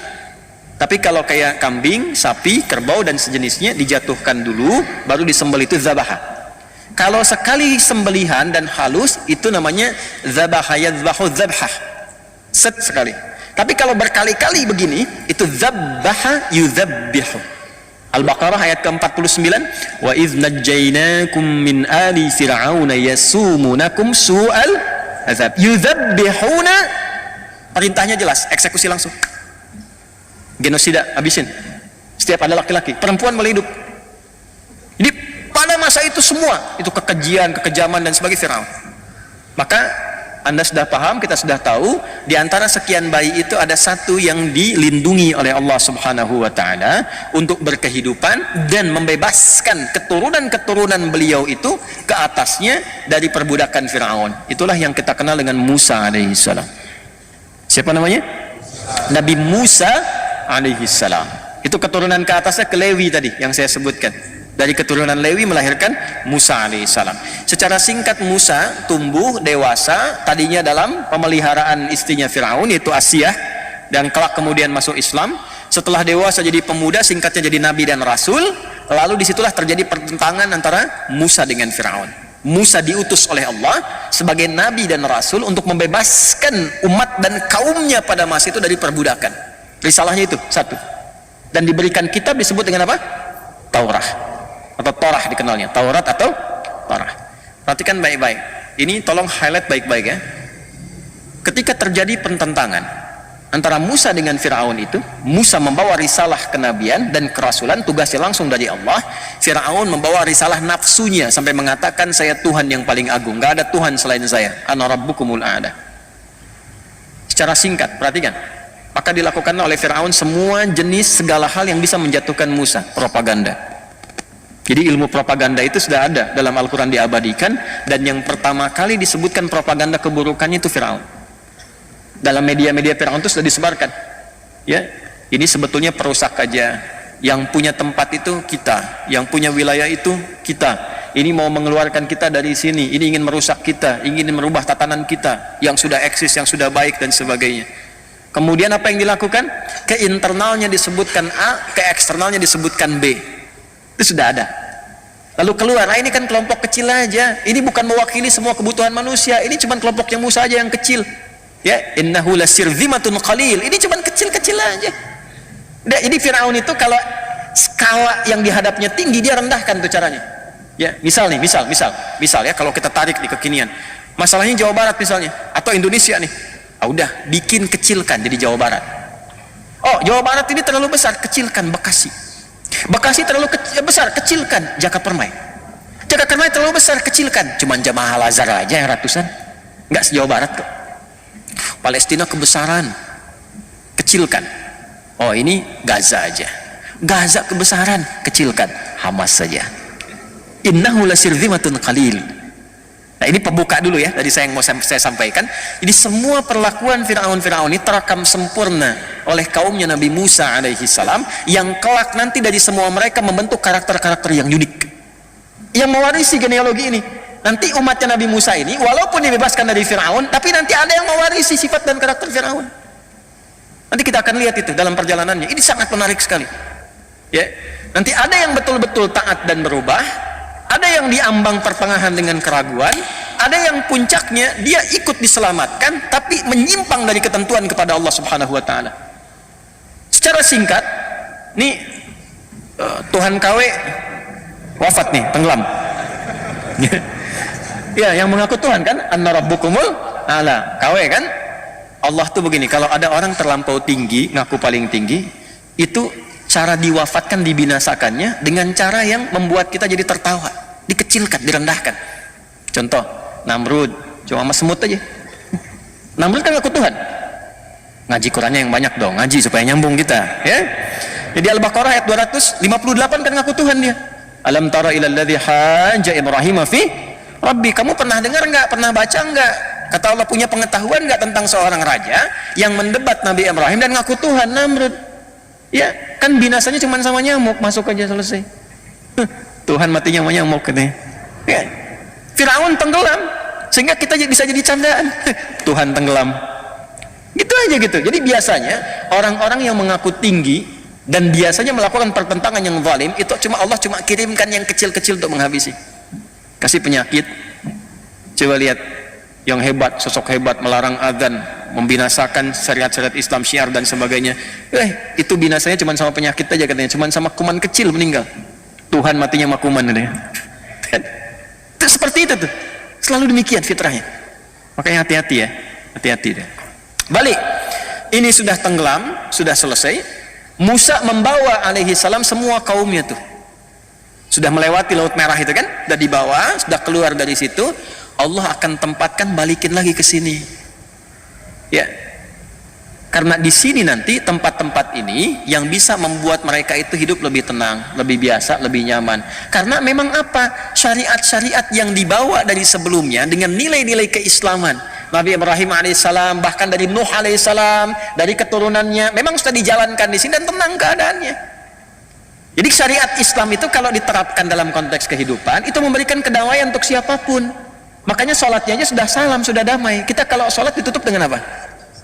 Tapi kalau kayak kambing, sapi, kerbau dan sejenisnya dijatuhkan dulu baru disembelih, itu dzabaha. Kalau sekali sembelihan dan halus itu namanya dzabaha yadzbahu dzabhah. Set sekali. Tapi kalau berkali-kali begini itu dzabbaha yudzabbihu. Al-Baqarah ayat ke-49, wa idz najjaynakum min ali fir'auna yasumunakum su'al azab yudzabbihuna. Perintahnya jelas, eksekusi langsung. Genosida, habisin. Setiap ada laki-laki, perempuan boleh hidup. Jadi pada masa itu semua itu kekejian, kekejaman dan sebagainya Firaun. Maka Anda sudah paham, kita sudah tahu, di antara sekian bayi itu ada satu yang dilindungi oleh Allah Subhanahu wa taala untuk berkehidupan dan membebaskan keturunan-keturunan beliau itu ke atasnya dari perbudakan Firaun. Itulah yang kita kenal dengan Musa alaihissalam. Siapa namanya? Nabi Musa alaihissalam. Itu keturunan ke atasnya ke Lewi tadi yang saya sebutkan. Dari keturunan Lewi melahirkan Musa alaihissalam. Secara singkat Musa tumbuh dewasa tadinya dalam pemeliharaan istrinya Firaun yaitu Asiyah, dan kelak kemudian masuk Islam. Setelah dewasa jadi pemuda, singkatnya jadi nabi dan rasul. Lalu disitulah terjadi pertentangan antara Musa dengan Firaun. Musa diutus oleh Allah sebagai nabi dan rasul untuk membebaskan umat dan kaumnya pada masa itu dari perbudakan. Risalahnya itu satu, dan diberikan kitab disebut dengan apa? Taurat atau Torah dikenalnya, Taurat atau Torah. Perhatikan baik-baik, ini tolong highlight baik-baik ya. Ketika terjadi pertentangan antara Musa dengan Firaun itu, Musa membawa risalah kenabian dan kerasulan, tugasnya langsung dari Allah. Firaun membawa risalah nafsunya sampai mengatakan saya Tuhan yang paling agung, gak ada Tuhan selain saya, ana rabbukumul a'la. Secara singkat, perhatikan. Maka dilakukan oleh Fir'aun semua jenis segala hal yang bisa menjatuhkan Musa, propaganda. Jadi ilmu propaganda itu sudah ada dalam Al-Quran, diabadikan, dan yang pertama kali disebutkan propaganda keburukannya itu Fir'aun. Dalam media-media Fir'aun itu sudah disebarkan. Ya, ini sebetulnya perusak aja. Yang punya tempat itu kita, yang punya wilayah itu kita. Ini mau mengeluarkan kita dari sini, ini ingin merusak kita, ingin merubah tatanan kita yang sudah eksis, yang sudah baik dan sebagainya. Kemudian apa yang dilakukan? Ke internalnya disebutkan A, ke eksternalnya disebutkan B. Itu sudah ada. Lalu keluar, ini kan kelompok kecil aja. Ini bukan mewakili semua kebutuhan manusia. Ini cuma kelompoknya Musa aja yang kecil. Ya, innahu lasirzimatun qalil. Ini cuma kecil-kecil aja. Jadi Fir'aun itu kalau skala yang dihadapnya tinggi, dia rendahkan tuh caranya. Ya, misal ya, kalau kita tarik di kekinian. Masalahnya Jawa Barat misalnya, atau Indonesia nih. Udah, bikin kecilkan jadi Jawa Barat. Oh, Jawa Barat ini terlalu besar, kecilkan Bekasi. Bekasi terlalu besar, kecilkan Jakapermai. Jakapermai terlalu besar, kecilkan cuman Jamaah Al-Azhar aja yang ratusan. Enggak se-Jawa Barat kok. Palestina kebesaran, kecilkan. Oh, ini Gaza aja. Gaza kebesaran, kecilkan Hamas saja. Innahu lasirzimatun qalil. Nah, ini pembuka dulu ya, tadi yang mau saya sampaikan. Jadi semua perlakuan Fir'aun ini terekam sempurna oleh kaumnya Nabi Musa alaihi salam, yang kelak nanti dari semua mereka membentuk karakter-karakter yang unik, yang mewarisi genealogi ini. Nanti umatnya Nabi Musa ini walaupun dibebaskan dari Fir'aun, tapi nanti ada yang mewarisi sifat dan karakter Fir'aun. Nanti kita akan lihat itu dalam perjalanannya. Ini sangat menarik sekali. Ya, nanti ada yang betul-betul taat dan berubah. Ada yang diambang pertengahan dengan keraguan, ada yang puncaknya dia ikut diselamatkan tapi menyimpang dari ketentuan kepada Allah Subhanahu wa taala. Secara singkat, nih Tuhan KW wafat nih, tenggelam. Ya, yang mengaku Tuhan kan, Anna Rabbukumul A'la, KW kan. Allah tuh begini, kalau ada orang terlampau tinggi, ngaku paling tinggi, itu cara diwafatkan, dibinasakannya dengan cara yang membuat kita jadi tertawa, dikecilkan, direndahkan. Contoh, Namrud, cuma sama semut aja. Namrud kan ngaku Tuhan. Ngaji Qurannya yang banyak dong, ngaji supaya nyambung kita, ya. Jadi Al-Baqarah ayat 258 kan ngaku Tuhan dia. Alam tara ilal ladzi hajja Ibrahim fi Rabbi. Kamu pernah dengar enggak, pernah baca enggak? Kata Allah, punya pengetahuan enggak tentang seorang raja yang mendebat Nabi Ibrahim dan ngaku Tuhan? Namrud. Ya, kan binasanya cuma sama nyamuk, masuk aja selesai. Tuhan matinya sama nyamuk katanya. Ya. Fir'aun tenggelam sehingga kita bisa jadi candaan. Tuhan tenggelam. Gitu aja gitu. Jadi biasanya orang-orang yang mengaku tinggi dan biasanya melakukan pertentangan yang zalim, itu Allah cuma kirimkan yang kecil-kecil untuk menghabisi. Kasih penyakit. Coba lihat yang hebat, sosok hebat melarang azan, membinasakan syariat-syariat Islam, syiar dan sebagainya. Itu binasanya cuma sama penyakit aja katanya, cuma sama kuman kecil meninggal. Tuhan matinya sama kuman katanya. Itu seperti itu tuh. Selalu demikian fitrahnya. Makanya hati-hati ya. Hati-hati deh. Balik. Ini sudah tenggelam, sudah selesai. Musa membawa alaihi salam semua kaumnya tuh. Sudah melewati Laut Merah itu kan, sudah dibawa, sudah keluar dari situ. Allah akan tempatkan, balikin lagi ke sini. Ya. Karena di sini nanti tempat-tempat ini yang bisa membuat mereka itu hidup lebih tenang, lebih biasa, lebih nyaman. Karena memang apa? Syariat-syariat yang dibawa dari sebelumnya dengan nilai-nilai keislaman. Nabi Ibrahim alaihissalam, bahkan dari Nuh alaihissalam, dari keturunannya, memang sudah dijalankan di sini dan tenang keadaannya. Jadi syariat Islam itu kalau diterapkan dalam konteks kehidupan, itu memberikan kedamaian untuk siapapun. Makanya sholatnya aja sudah salam, sudah damai. Kita kalau sholat ditutup dengan apa?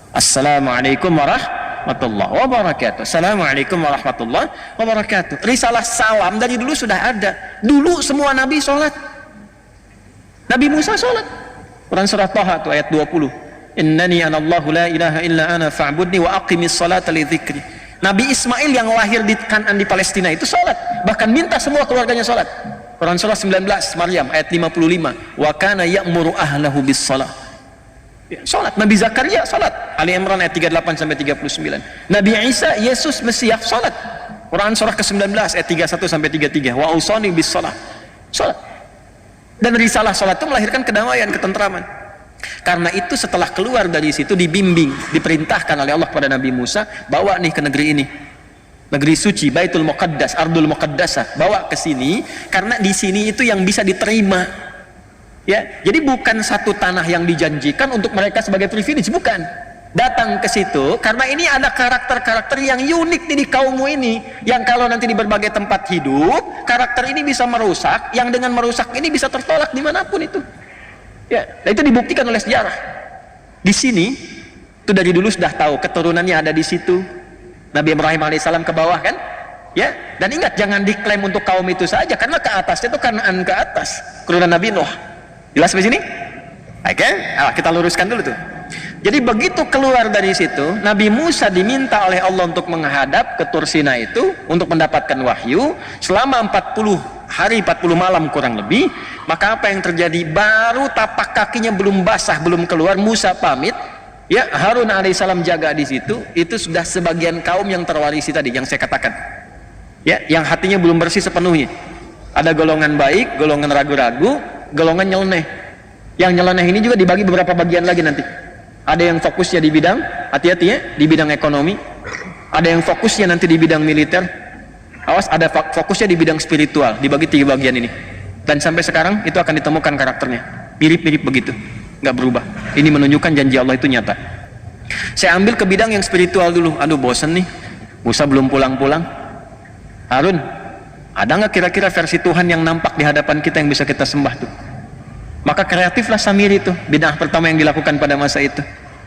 Assalamualaikum warahmatullahi wabarakatuh. Assalamualaikum warahmatullahi wabarakatuh. Risalah salam dari dulu sudah ada. Dulu semua nabi sholat. Nabi Musa sholat. Quran surah Taha itu ayat 20. Innani anallahu la ilaha illa ana fa'budni wa aqimis salata li dzikri. Nabi Ismail yang lahir di Kan'an di Palestina itu sholat. Bahkan minta semua keluarganya sholat. Quran surah 19 Maryam ayat 55. Wa kana ya'muru ahlahu bis salah. Salat. Nabi Zakaria salat. Ali Imran ayat 38 sampai 39. Nabi Isa Yesus Mesias salat. Quran surah ke-19 ayat 31 sampai 33. Wa ausani bis salah. Salat. Dan risalah salat itu melahirkan kedamaian, ketentraman. Karena itu setelah keluar dari situ dibimbing, diperintahkan oleh Allah kepada Nabi Musa, bawa nih ke negeri ini, negeri suci, Baitul Muqaddas, Ardul Muqaddasah, bawa ke sini, karena di sini itu yang bisa diterima. Ya, jadi bukan satu tanah yang dijanjikan untuk mereka sebagai privilege, bukan. Datang ke situ karena ini ada karakter-karakter yang unik nih di kaummu ini, yang kalau nanti di berbagai tempat hidup, karakter ini bisa merusak, yang dengan merusak ini bisa tertolak dimanapun itu. Ya, dan itu dibuktikan oleh sejarah. Di sini itu dari dulu sudah tahu keturunannya ada di situ. Nabi Ibrahim alaihissalam ke bawah kan? Ya, dan ingat jangan diklaim untuk kaum itu saja, karena ke atasnya itu Kanaan ke atas, keturunan Nabi Nuh. Jelas di sini? Oke, kita luruskan dulu tuh. Jadi begitu keluar dari situ, Nabi Musa diminta oleh Allah untuk menghadap ke Tur Sina itu untuk mendapatkan wahyu selama 40 hari 40 malam kurang lebih. Maka apa yang terjadi? Baru tapak kakinya belum basah, belum keluar, Musa pamit. Ya, Harun alaihissalam jaga di situ. Itu sudah sebagian kaum yang terwarisi tadi yang saya katakan. Ya, yang hatinya belum bersih sepenuhnya. Ada golongan baik, golongan ragu-ragu, golongan nyeleneh. Yang nyeleneh ini juga dibagi beberapa bagian lagi nanti. Ada yang fokusnya di bidang, hati-hati ya, di bidang ekonomi. Ada yang fokusnya nanti di bidang militer. Awas, ada fokusnya di bidang spiritual. Dibagi 3 bagian ini. Dan sampai sekarang itu akan ditemukan karakternya. Mirip-mirip begitu, nggak berubah. Ini menunjukkan janji Allah itu nyata. Saya ambil ke bidang yang spiritual dulu. Aduh, bosen nih, Musa belum pulang-pulang. Harun, ada nggak kira-kira versi Tuhan yang nampak di hadapan kita yang bisa kita sembah tuh? Maka kreatiflah Samiri itu, bid'ah pertama yang dilakukan pada masa itu.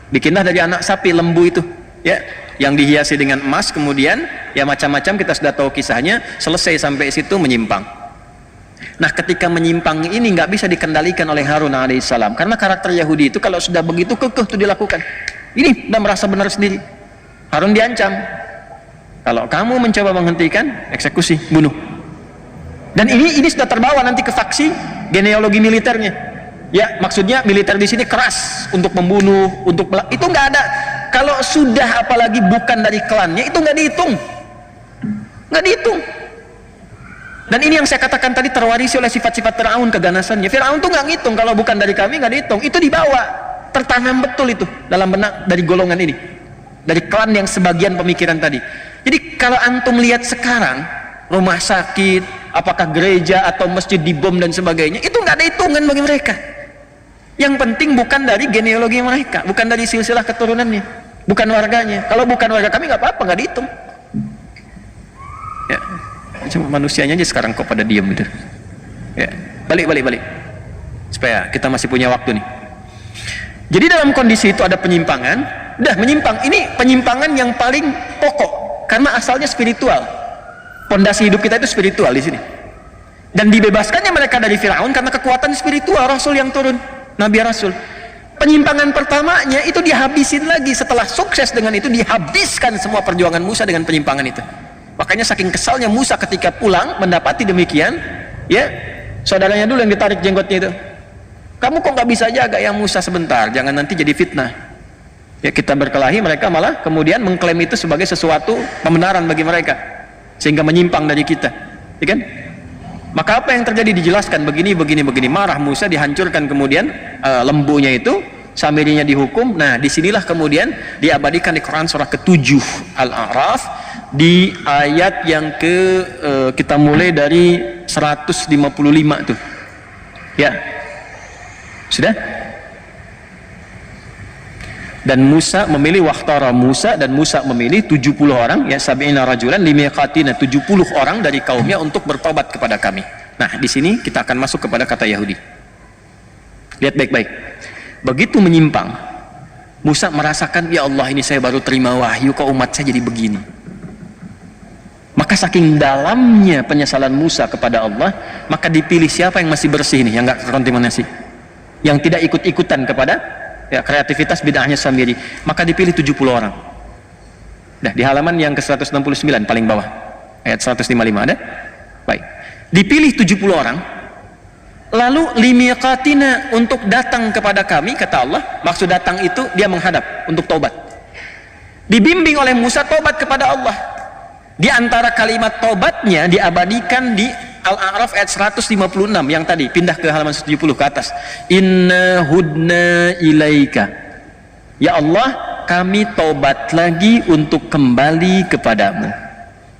Bikinlah dari anak sapi lembu itu, ya, yang dihiasi dengan emas, kemudian ya macam-macam, kita sudah tahu kisahnya. Selesai sampai situ menyimpang. Nah, ketika menyimpang ini nggak bisa dikendalikan oleh Harun alaihissalam, karena karakter Yahudi itu kalau sudah begitu kekeh itu dilakukan. Ini udah merasa benar sendiri. Harun diancam, kalau kamu mencoba menghentikan, eksekusi, bunuh. Dan ini sudah terbawa nanti ke faksi genealogi militernya. Ya, maksudnya militer di sini keras untuk membunuh, itu nggak ada. Kalau sudah apalagi bukan dari klannya, itu nggak dihitung, nggak dihitung. Dan ini yang saya katakan tadi terwarisi oleh sifat-sifat Fir'aun, keganasannya. Fir'aun tuh nggak ngitung, kalau bukan dari kami nggak dihitung. Itu dibawa, tertanam betul itu dalam benak dari golongan ini, dari klan yang sebagian pemikiran tadi. Jadi kalau antum lihat sekarang rumah sakit, apakah gereja atau masjid dibom dan sebagainya, itu nggak ada hitungan bagi mereka. Yang penting bukan dari genealogi mereka, bukan dari silsilah keturunannya, bukan warganya. Kalau bukan warga kami nggak apa-apa, nggak dihitung. Ya, cuma manusianya aja sekarang kok pada diam gitu. Ya, balik, supaya kita masih punya waktu nih. Jadi dalam kondisi itu ada penyimpangan, udah menyimpang. Ini penyimpangan yang paling pokok, karena asalnya spiritual. Pondasi hidup kita itu spiritual di sini. Dan dibebaskannya mereka dari Firaun karena kekuatan spiritual Rasul yang turun, Nabi Rasul. Penyimpangan pertamanya itu dihabisin lagi. Setelah sukses dengan itu, dihabiskan semua perjuangan Musa dengan penyimpangan itu. Makanya saking kesalnya Musa ketika pulang mendapati demikian, ya, saudaranya dulu yang ditarik jenggotnya itu. Kamu kok nggak bisa jaga ya Musa, sebentar, jangan nanti jadi fitnah. Ya, kita berkelahi, mereka malah kemudian mengklaim itu sebagai sesuatu pembenaran bagi mereka, sehingga menyimpang dari kita, ya kan? Maka apa yang terjadi dijelaskan begini, marah Musa, dihancurkan kemudian lembunya itu, Samirinya dihukum. Nah, disinilah kemudian diabadikan di Quran surah ke-7 Al-A'raf di ayat yang kita mulai dari 155 tuh. Ya, sudah. Dan Musa memilih dan Musa memilih 70 orang, ya, sab'ina rajulan limiqatina, 70 orang dari kaumnya untuk bertobat kepada kami. Nah, di sini kita akan masuk kepada kata Yahudi. Lihat baik-baik. Begitu menyimpang, Musa merasakan, ya Allah, ini saya baru terima wahyu, kok umat saya jadi begini. Maka saking dalamnya penyesalan Musa kepada Allah, maka dipilih siapa yang masih bersih nih, yang nggak terkontaminasi, yang tidak ikut-ikutan kepada ya kreativitas bid'ahnya Samiri. Maka dipilih 70 orang. Nah, di halaman yang ke-169 paling bawah, ayat 155 ada? Baik. Dipilih 70 orang, lalu limiqatina, untuk datang kepada kami, kata Allah. Maksud datang itu dia menghadap untuk taubat. Dibimbing oleh Musa taubat kepada Allah. Di antara kalimat taubatnya diabadikan di Al-A'raf ayat 156 yang tadi, pindah ke halaman 70 ke atas. Inna hudna ilaika. Ya Allah, kami taubat lagi untuk kembali kepadamu.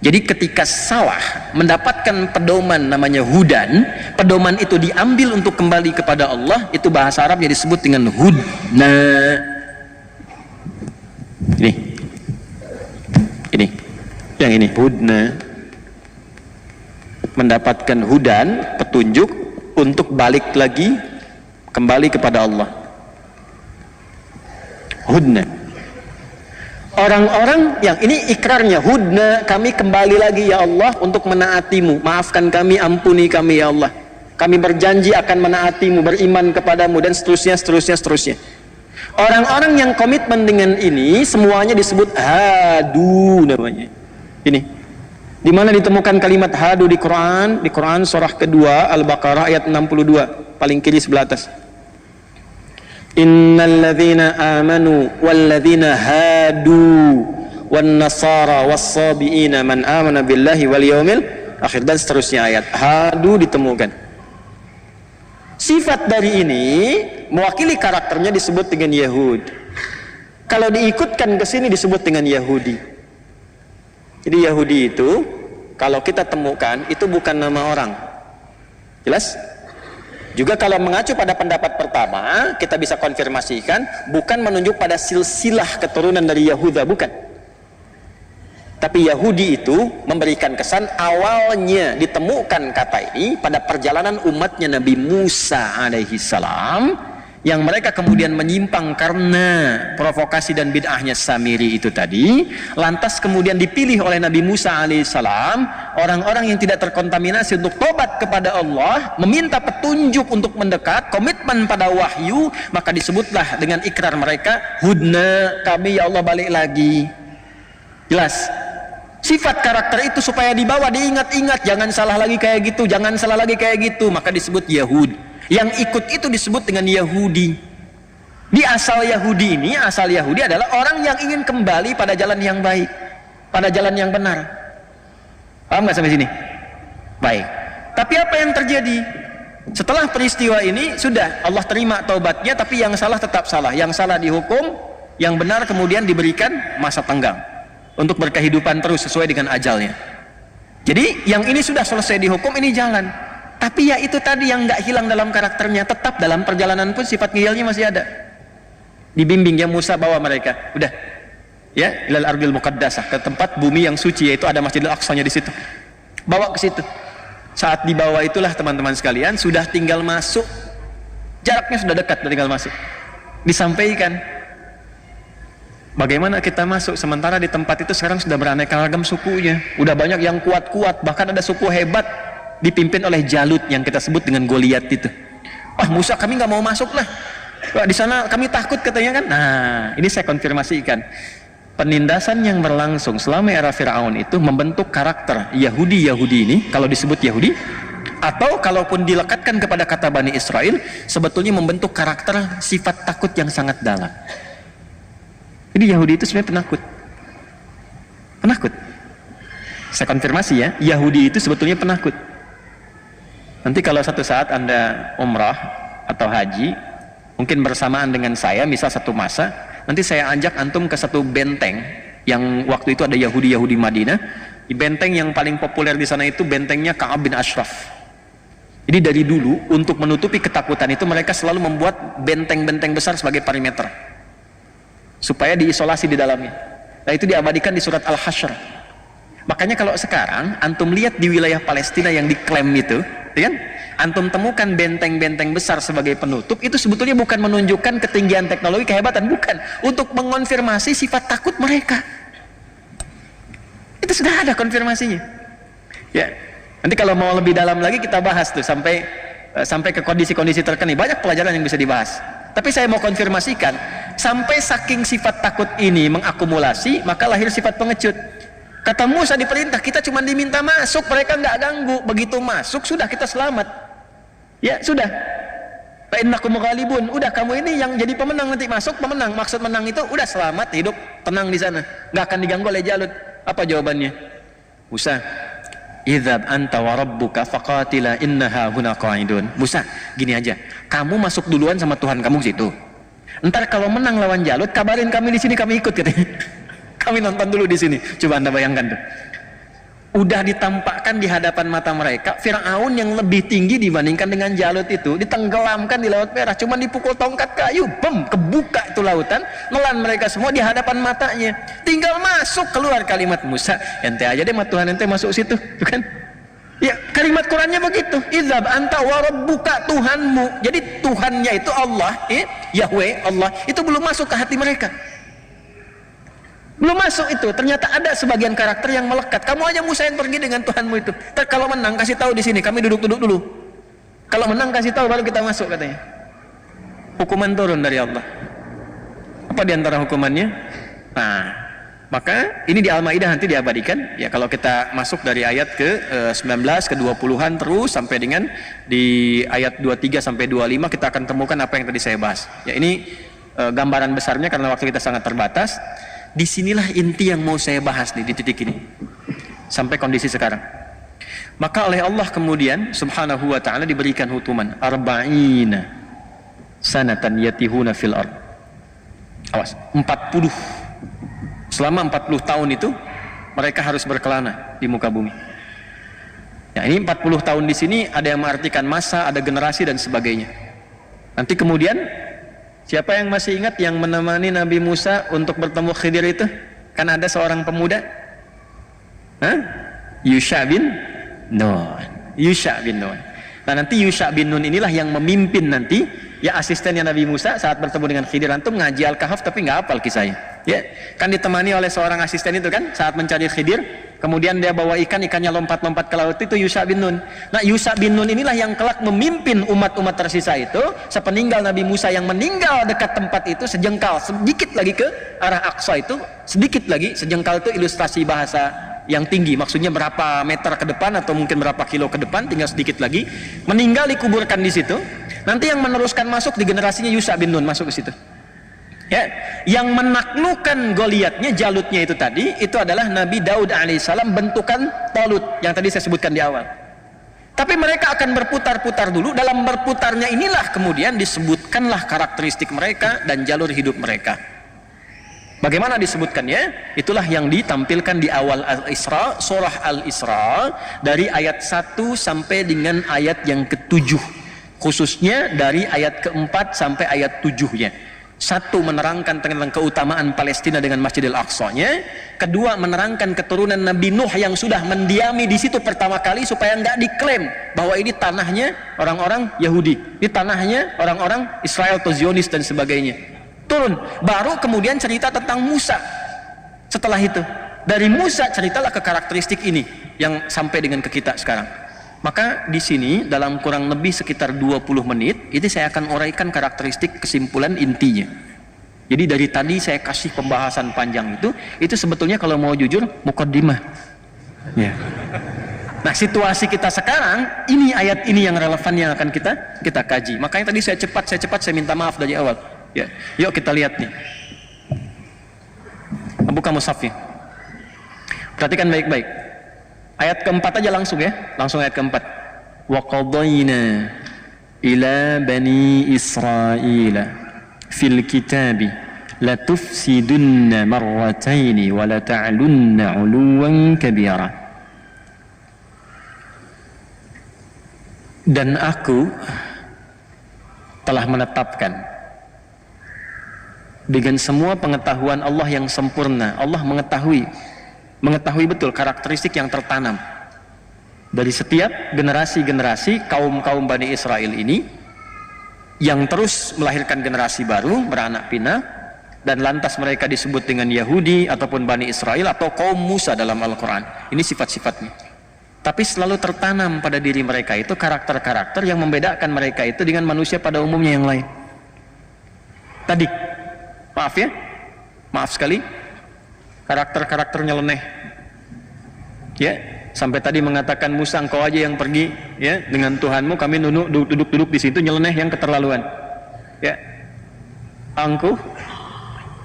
Jadi ketika salah mendapatkan pedoman namanya hudan, pedoman itu diambil untuk kembali kepada Allah, itu bahasa Arabnya disebut dengan hudna. Ini yang ini hudna, mendapatkan hudan, petunjuk untuk balik lagi kembali kepada Allah. Hudna. Orang-orang yang ini ikrarnya, hudna, kami kembali lagi ya Allah untuk menaatimu, maafkan kami, ampuni kami ya Allah, kami berjanji akan menaatimu, beriman kepadamu, dan seterusnya. Orang-orang yang komitmen dengan ini semuanya disebut hadu namanya. Ini di mana ditemukan kalimat hadu di Quran? Di Quran surah kedua Al-Baqarah ayat 62, paling kiri sebelah atas. Innalladzina amanu walladzina hadu wan nasara was-sabiina man amana billahi wal yaumil akhir, dan seterusnya ayat. Hadu ditemukan. Sifat dari ini mewakili karakternya disebut dengan Yahud. Kalau diikutkan ke sini disebut dengan Yahudi. Jadi Yahudi itu kalau kita temukan itu bukan nama orang. Jelas? Juga kalau mengacu pada pendapat pertama, kita bisa konfirmasikan bukan menunjuk pada silsilah keturunan dari Yahuda, bukan. Tapi Yahudi itu memberikan kesan awalnya ditemukan kata ini pada perjalanan umatnya Nabi Musa alaihi salam, yang mereka kemudian menyimpang karena provokasi dan bid'ahnya Samiri itu tadi. Lantas kemudian dipilih oleh Nabi Musa alaihissalam orang-orang yang tidak terkontaminasi untuk tobat kepada Allah, meminta petunjuk untuk mendekat, komitmen pada wahyu, maka disebutlah dengan ikrar mereka, hudna, kami ya Allah balik lagi. Jelas? Sifat karakter itu supaya dibawa, diingat-ingat, jangan salah lagi kayak gitu, jangan salah lagi kayak gitu, maka disebut Yahud. Yang ikut itu disebut dengan Yahudi. Di asal Yahudi ini, asal Yahudi adalah orang yang ingin kembali pada jalan yang baik, pada jalan yang benar. Paham nggak sampai sini? Baik. Tapi apa yang terjadi? Setelah peristiwa ini sudah Allah terima taubatnya, tapi yang salah tetap salah. Yang salah dihukum, yang benar kemudian diberikan masa tenggang untuk berkehidupan terus sesuai dengan ajalnya. Jadi yang ini sudah selesai dihukum, ini jalan. Tapi ya itu tadi yang nggak hilang dalam karakternya, tetap dalam perjalanan pun sifat ngiyalnya masih ada. Dibimbing ya Musa, bawa mereka, udah ya ilal ardil muqaddasah, ke tempat bumi yang suci, yaitu ada Masjidil Aqsanya di situ. Bawa ke situ. Saat dibawa itulah teman-teman sekalian sudah tinggal masuk, jaraknya sudah dekat, sudah tinggal masuk. Disampaikan bagaimana kita masuk, sementara di tempat itu sekarang sudah beraneka ragam sukunya, udah banyak yang kuat-kuat, bahkan ada suku hebat dipimpin oleh Jalut yang kita sebut dengan Goliat itu. Wah Musa, kami nggak mau masuk lah. Wah, di sana kami takut katanya kan. Nah ini saya konfirmasikan, penindasan yang berlangsung selama era Fir'aun itu membentuk karakter Yahudi ini, kalau disebut Yahudi, atau kalaupun dilekatkan kepada kata Bani Israel, sebetulnya membentuk karakter sifat takut yang sangat dalam. Jadi Yahudi itu sebenarnya penakut. Saya konfirmasi ya, Yahudi itu sebetulnya penakut. Nanti kalau satu saat Anda umrah atau haji, mungkin bersamaan dengan saya, misal satu masa, nanti saya ajak antum ke satu benteng yang waktu itu ada Yahudi Madinah. Di benteng yang paling populer di sana itu bentengnya Ka'ab bin Ashraf. Jadi dari dulu untuk menutupi ketakutan itu mereka selalu membuat benteng-benteng besar sebagai perimeter supaya diisolasi di dalamnya. Nah itu diabadikan di surat Al-Hasyr. Makanya kalau sekarang antum lihat di wilayah Palestina yang diklaim itu, kan? Antum temukan benteng-benteng besar sebagai penutup, itu sebetulnya bukan menunjukkan ketinggian teknologi, kehebatan, bukan, untuk mengonfirmasi sifat takut mereka. Itu sudah ada konfirmasinya. Ya, nanti kalau mau lebih dalam lagi kita bahas tuh sampai ke kondisi-kondisi terkini, banyak pelajaran yang bisa dibahas. Tapi saya mau konfirmasikan, sampai saking sifat takut ini mengakumulasi, maka lahir sifat pengecut. Kata Musa diperintah, kita cuma diminta masuk, mereka nggak ganggu. Begitu masuk, sudah kita selamat. Ya sudah. Fa innakum ghalibun. Udah kamu ini yang jadi pemenang, nanti masuk pemenang. Maksud menang itu udah selamat, hidup tenang di sana, nggak akan diganggu oleh Jalut. Apa jawabannya? Musa, Idzab anta wa rabbuka faqatila innaha huna qa'idun. Musa, gini aja. Kamu masuk duluan sama Tuhan kamu situ. Ntar kalau menang lawan Jalut, kabarin kami di sini, kami ikut katanya. Kami nonton dulu di sini. Coba Anda bayangkan tuh. Udah ditampakkan di hadapan mata mereka Fir'aun yang lebih tinggi dibandingkan dengan Jalut itu, ditenggelamkan di Laut Merah, cuman dipukul tongkat kayu, bem, kebuka itu lautan, nelan mereka semua di hadapan matanya. Tinggal masuk, keluar kalimat Musa, ente aja deh, Tuhan ente masuk situ, kan? Ya, kalimat Qurannya begitu. Idzab anta wa rabbuka, Tuhanmu. Jadi Tuhannya itu Allah, Yahweh, Allah, itu belum masuk ke hati mereka. Belum masuk itu. Ternyata ada sebagian karakter yang melekat. Kamu aja Musa yang pergi dengan Tuhanmu itu. Kalau menang kasih tahu di sini, kami duduk-duduk dulu. Kalau menang kasih tahu baru kita masuk katanya. Hukuman turun dari Allah. Apa diantara hukumannya? Nah, maka ini di Al-Maidah nanti diabadikan. Ya, kalau kita masuk dari ayat ke 19 ke 20-an terus sampai dengan di ayat 23 sampai 25 kita akan temukan apa yang tadi saya bahas. Ya, ini gambaran besarnya karena waktu kita sangat terbatas. Disinilah inti yang mau saya bahas nih di titik ini sampai kondisi sekarang. Maka oleh Allah kemudian subhanahu wa ta'ala diberikan hukuman arba'ina sanatan yatihuna fil ard. Awas, 40. Selama 40 tahun itu mereka harus berkelana di muka bumi. Ya, ini 40 tahun di sini ada yang mengartikan masa, ada generasi dan sebagainya. Nanti kemudian siapa yang masih ingat yang menemani Nabi Musa untuk bertemu Khidir itu? Kan ada seorang pemuda, Yusha bin Nun. Yusha bin Nun. Nah, nanti Yusha bin Nun inilah yang memimpin nanti, ya, asistennya Nabi Musa saat bertemu dengan Khidir. Antum ngaji Al-Kahf tapi nggak hafal kisahnya. Ya, kan ditemani oleh seorang asisten itu kan saat mencari Khidir. Kemudian dia bawa ikan, ikannya lompat-lompat ke laut, itu Yusha bin Nun. Nah, Yusha bin Nun inilah yang kelak memimpin umat-umat tersisa itu sepeninggal Nabi Musa yang meninggal dekat tempat itu sejengkal, sedikit lagi ke arah Aqsa itu, sedikit lagi, sejengkal itu ilustrasi bahasa yang tinggi, maksudnya berapa meter ke depan atau mungkin berapa kilo ke depan, tinggal sedikit lagi, meninggal dikuburkan di situ. Nanti yang meneruskan masuk di generasinya Yusha bin Nun masuk ke situ. Ya, yang menaklukkan Goliatnya, Jalutnya itu tadi, itu adalah Nabi Daud alaihissalam bentukan Talut yang tadi saya sebutkan di awal. Tapi mereka akan berputar-putar dulu. Dalam berputarnya inilah kemudian disebutkanlah karakteristik mereka dan jalur hidup mereka. Bagaimana disebutkannya? Itulah yang ditampilkan di awal Al-Isra, surah Al-Isra, dari ayat 1 sampai dengan ayat yang ke-7, khususnya dari ayat ke-4 sampai ayat 7-nya. Satu, menerangkan tentang keutamaan Palestina dengan Masjidil Aqsa-nya. Kedua, menerangkan keturunan Nabi Nuh yang sudah mendiami di situ pertama kali supaya nggak diklaim bahwa ini tanahnya orang-orang Yahudi, ini tanahnya orang-orang Israel atau Zionis dan sebagainya. Turun, baru kemudian cerita tentang Musa. Setelah itu, dari Musa ceritalah ke karakteristik ini yang sampai dengan ke kita sekarang. Maka di sini dalam kurang lebih sekitar 20 menit itu saya akan uraikan karakteristik kesimpulan intinya. Jadi dari tadi saya kasih pembahasan panjang itu sebetulnya kalau mau jujur muqaddimah. Ya. Nah, situasi kita sekarang ini ayat ini yang relevan yang akan kita kaji. Makanya tadi saya cepat saya minta maaf dari awal. Ya. Yuk kita lihat nih. Buka mushafnya. Perhatikan baik-baik. Ayat keempat aja langsung ya, langsung ayat keempat. Wa qadayna ila bani Israila fil kitabi la tufsidunna marrataini wa la ta'lunna 'uluwan kabira. Dan aku telah menetapkan dengan semua pengetahuan Allah yang sempurna. Allah mengetahui betul karakteristik yang tertanam dari setiap generasi-generasi kaum-kaum Bani Israel ini yang terus melahirkan generasi baru, beranak pinak, dan lantas mereka disebut dengan Yahudi ataupun Bani Israel atau kaum Musa dalam Al-Quran. Ini sifat-sifatnya. Tapi selalu tertanam pada diri mereka itu karakter-karakter yang membedakan mereka itu dengan manusia pada umumnya yang lain. Tadi, maaf sekali, karakter-karakter nyeleneh, ya, sampai tadi mengatakan Musa engkau aja yang pergi, ya, dengan Tuhanmu, kami duduk di situ, nyeleneh yang keterlaluan, ya, angkuh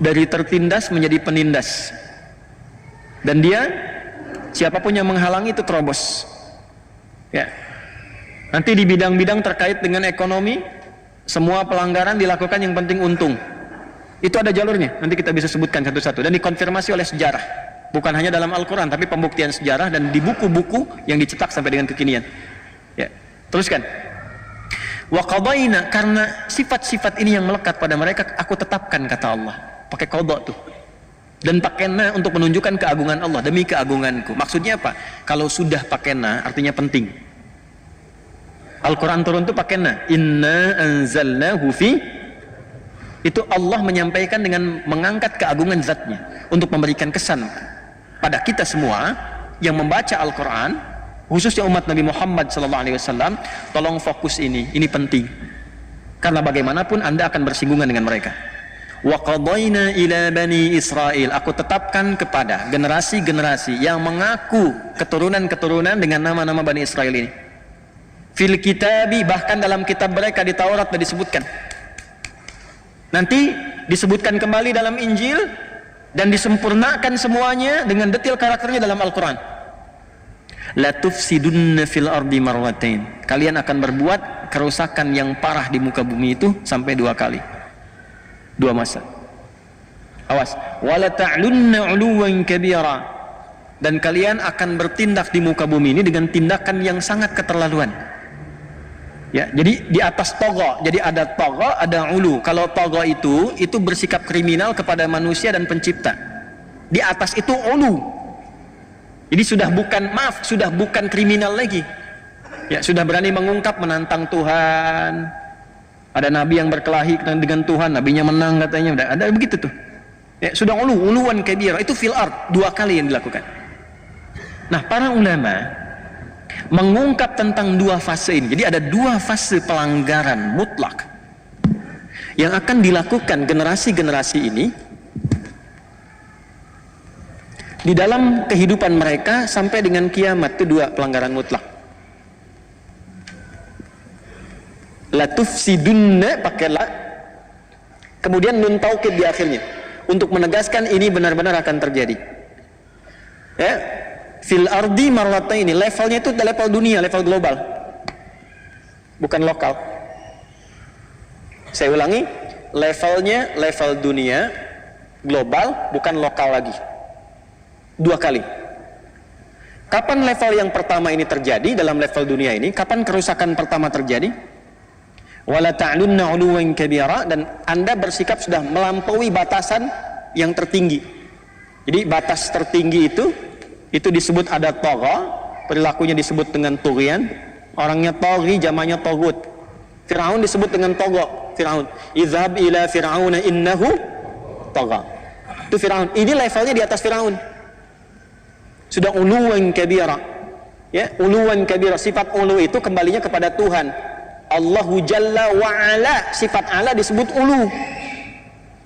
dari tertindas menjadi penindas, dan dia Siapapun yang menghalangi itu terobos. Ya. Nanti di bidang-bidang terkait dengan ekonomi, semua pelanggaran dilakukan yang penting untung. Itu ada jalurnya, nanti kita bisa sebutkan satu-satu dan dikonfirmasi oleh sejarah. Bukan hanya dalam Al-Quran, tapi pembuktian sejarah dan di buku-buku yang dicetak sampai dengan kekinian. Ya. Teruskan. Wa qadaina, karena sifat-sifat ini yang melekat pada mereka, aku tetapkan, kata Allah. Pakai qada tuh. Dan pakai na untuk menunjukkan keagungan Allah, demi keagunganku. Maksudnya apa? Kalau sudah pakai na, artinya penting. Al-Quran turun tuh pakai na. Inna anzalnahu fi, itu Allah menyampaikan dengan mengangkat keagungan zatnya untuk memberikan kesan pada kita semua yang membaca Al-Quran, khususnya umat Nabi Muhammad SAW. Tolong fokus ini penting, karena bagaimanapun Anda akan bersinggungan dengan mereka. Wa qadaina ila bani Israel, aku tetapkan kepada generasi-generasi yang mengaku keturunan-keturunan dengan nama-nama Bani Israel ini. Fil kitabi, bahkan dalam kitab mereka di Taurat sudah disebutkan. Nanti disebutkan kembali dalam Injil dan disempurnakan semuanya dengan detail karakternya dalam Al-Quran. La tufsidunna fil ardi marwatain, kalian akan berbuat kerusakan yang parah di muka bumi itu sampai 2 kali, 2 masa. Awas. Wala ta'lunna 'uluwan kabira, dan kalian akan bertindak di muka bumi ini dengan tindakan yang sangat keterlaluan. Ya, jadi di atas togo, jadi ada togo, ada ulu. Kalau togo itu bersikap kriminal kepada manusia dan pencipta. Di atas itu ulu. Jadi sudah bukan kriminal lagi. Ya, sudah berani mengungkap, menantang Tuhan. Ada nabi yang berkelahi dengan Tuhan, nabinya menang katanya. Ada begitu tuh. Ya, sudah uluwan kabira, itu fil ard, 2 kali yang dilakukan. Nah, para ulama mengungkap tentang 2 fase ini. Jadi ada 2 fase pelanggaran mutlak yang akan dilakukan generasi-generasi ini di dalam kehidupan mereka sampai dengan kiamat. Itu 2 pelanggaran mutlak. La tufsidunna, pakai la, kemudian nun taukid di akhirnya untuk menegaskan ini benar-benar akan terjadi. Ya, fil ardi marrataini, levelnya itu level dunia, level global, bukan lokal. Saya ulangi, levelnya level dunia, global, bukan lokal lagi. 2 kali. Kapan level yang pertama ini terjadi dalam level dunia ini? Kapan kerusakan pertama terjadi? Wala ta'lunna 'uluwan kabira, dan Anda bersikap sudah melampaui batasan yang tertinggi. Jadi batas tertinggi itu disebut ada tagha, perilakunya disebut dengan tughyan. Orangnya taghi, jamannya tagut. Firaun disebut dengan tagha. Firaun, idhab ila fir'auna innahu tagha. Itu Firaun. Ini levelnya di atas Firaun. Sudah uluwan kabira. Ya, uluwan kabira. Sifat ulu itu kembalinya kepada Tuhan. Allahu Jalla wa Ala, sifat ala disebut ulu.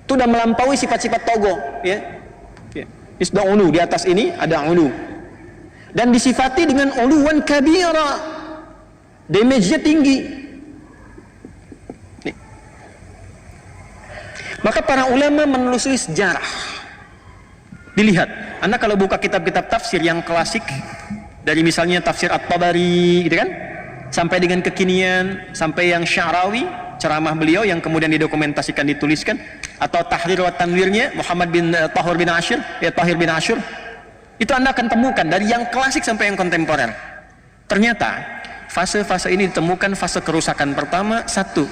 Itu sudah melampaui sifat-sifat tagha, ya. Ini sudah ulu, di atas ini ada ulu. Dan disifati dengan uluwan kabira. Damage-nya tinggi. Nih. Maka para ulama menelusuri sejarah. Dilihat, Anda kalau buka kitab-kitab tafsir yang klasik, dari misalnya tafsir At-Tabari, gitu kan, sampai dengan kekinian, sampai yang Sya'rawi, ceramah beliau yang kemudian didokumentasikan, dituliskan, atau Tahrir wa Tanwirnya Muhammad bin Tahir bin Ashur, itu Anda akan temukan dari yang klasik sampai yang kontemporer. Ternyata fase-fase ini ditemukan. Fase kerusakan pertama, 1,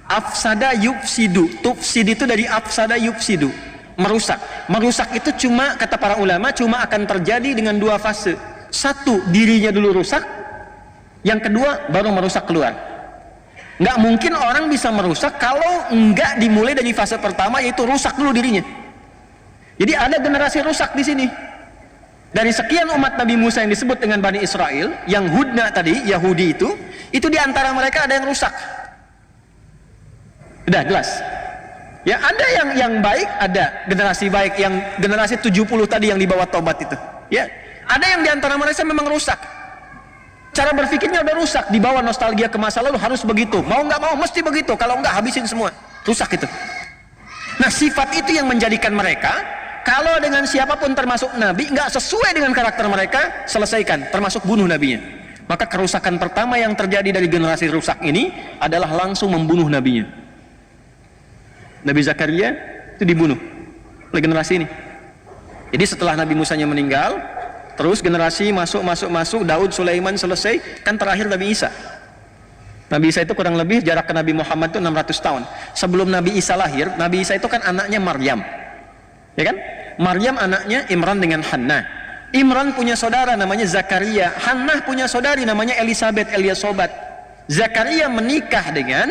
afsada yufsidu. Tufsid itu dari afsada yufsidu, merusak. Merusak itu cuma, kata para ulama, cuma akan terjadi dengan 2 fase. 1, dirinya dulu rusak. Yang kedua, baru merusak keluar. Nggak mungkin orang bisa merusak kalau nggak dimulai dari fase pertama, yaitu rusak dulu dirinya. Jadi ada generasi rusak di sini. Dari sekian umat Nabi Musa yang disebut dengan Bani Israel, yang Hudna tadi, Yahudi itu di antara mereka ada yang rusak. Udah jelas. Ya, ada yang baik, ada generasi baik, yang generasi 70 tadi yang dibawa tobat itu. Ya, ada yang di antara mereka memang rusak. Cara berpikirnya udah rusak, dibawa nostalgia ke masa lalu, harus begitu, mau nggak mau mesti begitu, kalau nggak habisin semua, rusak itu. Nah, sifat itu yang menjadikan mereka kalau dengan siapapun termasuk nabi nggak sesuai dengan karakter mereka, selesaikan, termasuk bunuh nabinya. Maka kerusakan pertama yang terjadi dari generasi rusak ini adalah langsung membunuh nabinya. Nabi Zakaria itu dibunuh oleh generasi ini. Jadi setelah Nabi Musanya meninggal, terus generasi masuk, Daud, Sulaiman selesai, kan terakhir Nabi Isa. Nabi Isa itu kurang lebih jarak ke Nabi Muhammad itu 600 tahun. Sebelum Nabi Isa lahir, Nabi Isa itu kan anaknya Maryam. Ya kan? Maryam anaknya Imran dengan Hannah. Imran punya saudara namanya Zakaria. Hannah punya saudari namanya Eliasobat. Zakaria menikah dengan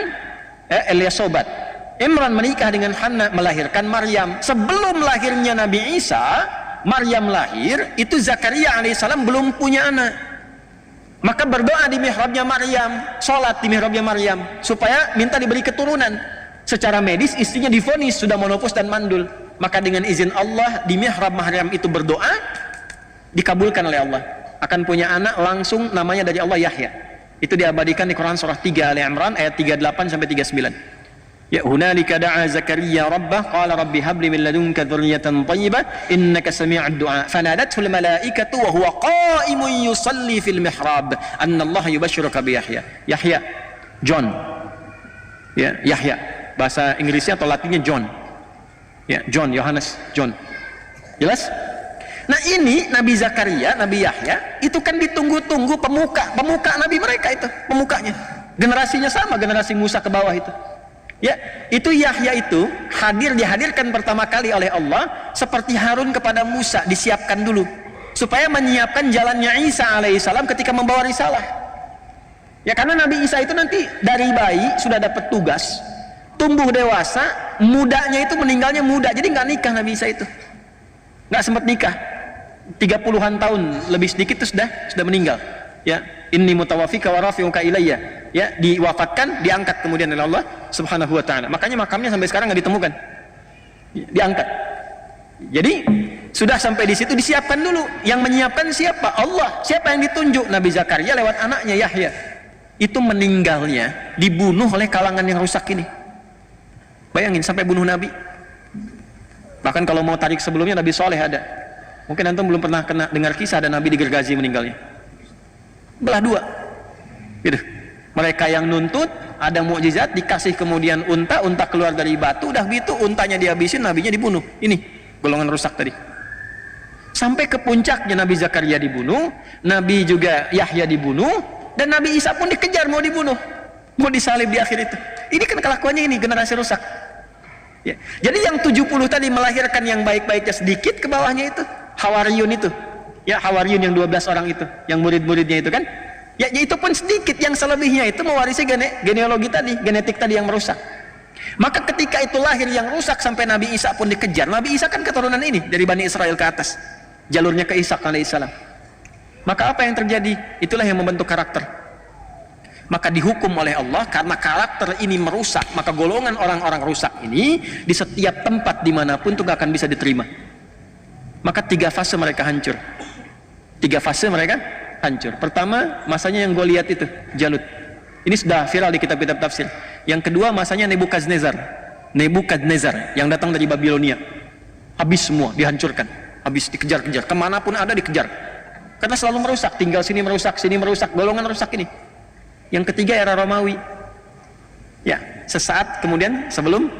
Eliasobat. Imran menikah dengan Hannah, melahirkan Maryam. Sebelum lahirnya Nabi Isa, Maryam lahir, itu Zakaria alaihissalam belum punya anak. Maka berdoa di mihrabnya Maryam, sholat di mihrabnya Maryam, supaya minta diberi keturunan. Secara medis istrinya divonis sudah monopos dan mandul. Maka dengan izin Allah di mihrab Maryam itu berdoa, dikabulkan oleh Allah. Akan punya anak langsung, namanya dari Allah Yahya. Itu diabadikan di Quran surah 3 Ali Imran ayat 38 sampai 39. Ya hunalika da'a Zakaria rabbah qala rabbi habli min ladunka dzurriyyatan thayyibah innaka sami'ud du'a fanadatul malaikatu wa huwa qa'imun yusalli fil mihrab anna Allah yubashshiruka bi Yahya. Yahya, John. Ya, Yahya. Bahasa Inggrisnya atau Latinnya John. Ya, John, Yohanes, John. Jelas? Nah ini Nabi Zakaria, Nabi Yahya itu kan ditunggu-tunggu pemuka Nabi mereka itu, pemukanya. Generasinya sama, generasi Musa ke bawah itu. Ya, itu Yahya itu dihadirkan pertama kali oleh Allah seperti Harun kepada Musa, disiapkan dulu supaya menyiapkan jalannya Isa alaihissalam ketika membawa risalah. Ya karena Nabi Isa itu nanti dari bayi sudah dapat tugas, tumbuh dewasa, mudanya itu meninggalnya muda, jadi nggak nikah Nabi Isa itu, nggak sempat nikah, 30-an tahun lebih sedikit itu sudah meninggal. Ya, inni mutawaffika wa rafi'uka ilayya. Ya, diwafatkan, diangkat kemudian oleh Allah Subhanahu wa taala. Makanya makamnya sampai sekarang nggak ditemukan. Diangkat. Jadi sudah sampai di situ disiapkan dulu. Yang menyiapkan siapa? Allah. Siapa yang ditunjuk? Nabi Zakaria lewat anaknya Yahya. Itu meninggalnya dibunuh oleh kalangan yang rusak ini. Bayangin sampai bunuh Nabi. Bahkan kalau mau tarik sebelumnya Nabi Soleh ada. Mungkin antum belum pernah dengar kisah ada Nabi digergaji meninggalnya. Belah dua. Gitu. Mereka yang nuntut, ada mukjizat, dikasih kemudian unta keluar dari batu, udah gitu untanya dihabisin, nabinya dibunuh. Ini golongan rusak tadi. Sampai ke puncaknya Nabi Zakaria dibunuh, Nabi juga Yahya dibunuh, dan Nabi Isa pun dikejar mau dibunuh, mau disalib di akhir itu. Ini kan kelakuannya ini generasi rusak. Ya. Jadi yang 70 tadi melahirkan yang baik-baiknya sedikit, ke bawahnya itu Hawariyun itu. Ya, Hawariyun yang 12 orang itu, yang murid-muridnya itu kan. Ya itu pun sedikit, yang selebihnya itu mewarisi genealogi tadi, genetik tadi yang merusak. Maka ketika itu lahir yang rusak sampai Nabi Isa pun dikejar. Nabi Isa kan keturunan ini dari Bani Israel ke atas, jalurnya ke Ishak alaihissalam. Maka apa yang terjadi? Itulah yang membentuk karakter. Maka dihukum oleh Allah karena karakter ini merusak. Maka golongan orang-orang rusak ini di setiap tempat dimanapun itu gak akan bisa diterima. Maka 3 fase mereka hancur. 3 fase mereka hancur. Pertama, masanya yang gue lihat itu, Jalut. Ini sudah viral di kitab-kitab tafsir. Yang kedua, masanya Nebukadnezar yang datang dari Babilonia. Habis semua, dihancurkan. Habis dikejar-kejar. Kemanapun ada dikejar. Karena selalu merusak. Tinggal sini merusak, sini merusak. Golongan rusak ini. Yang ketiga, era Romawi. Ya, sesaat kemudian sebelum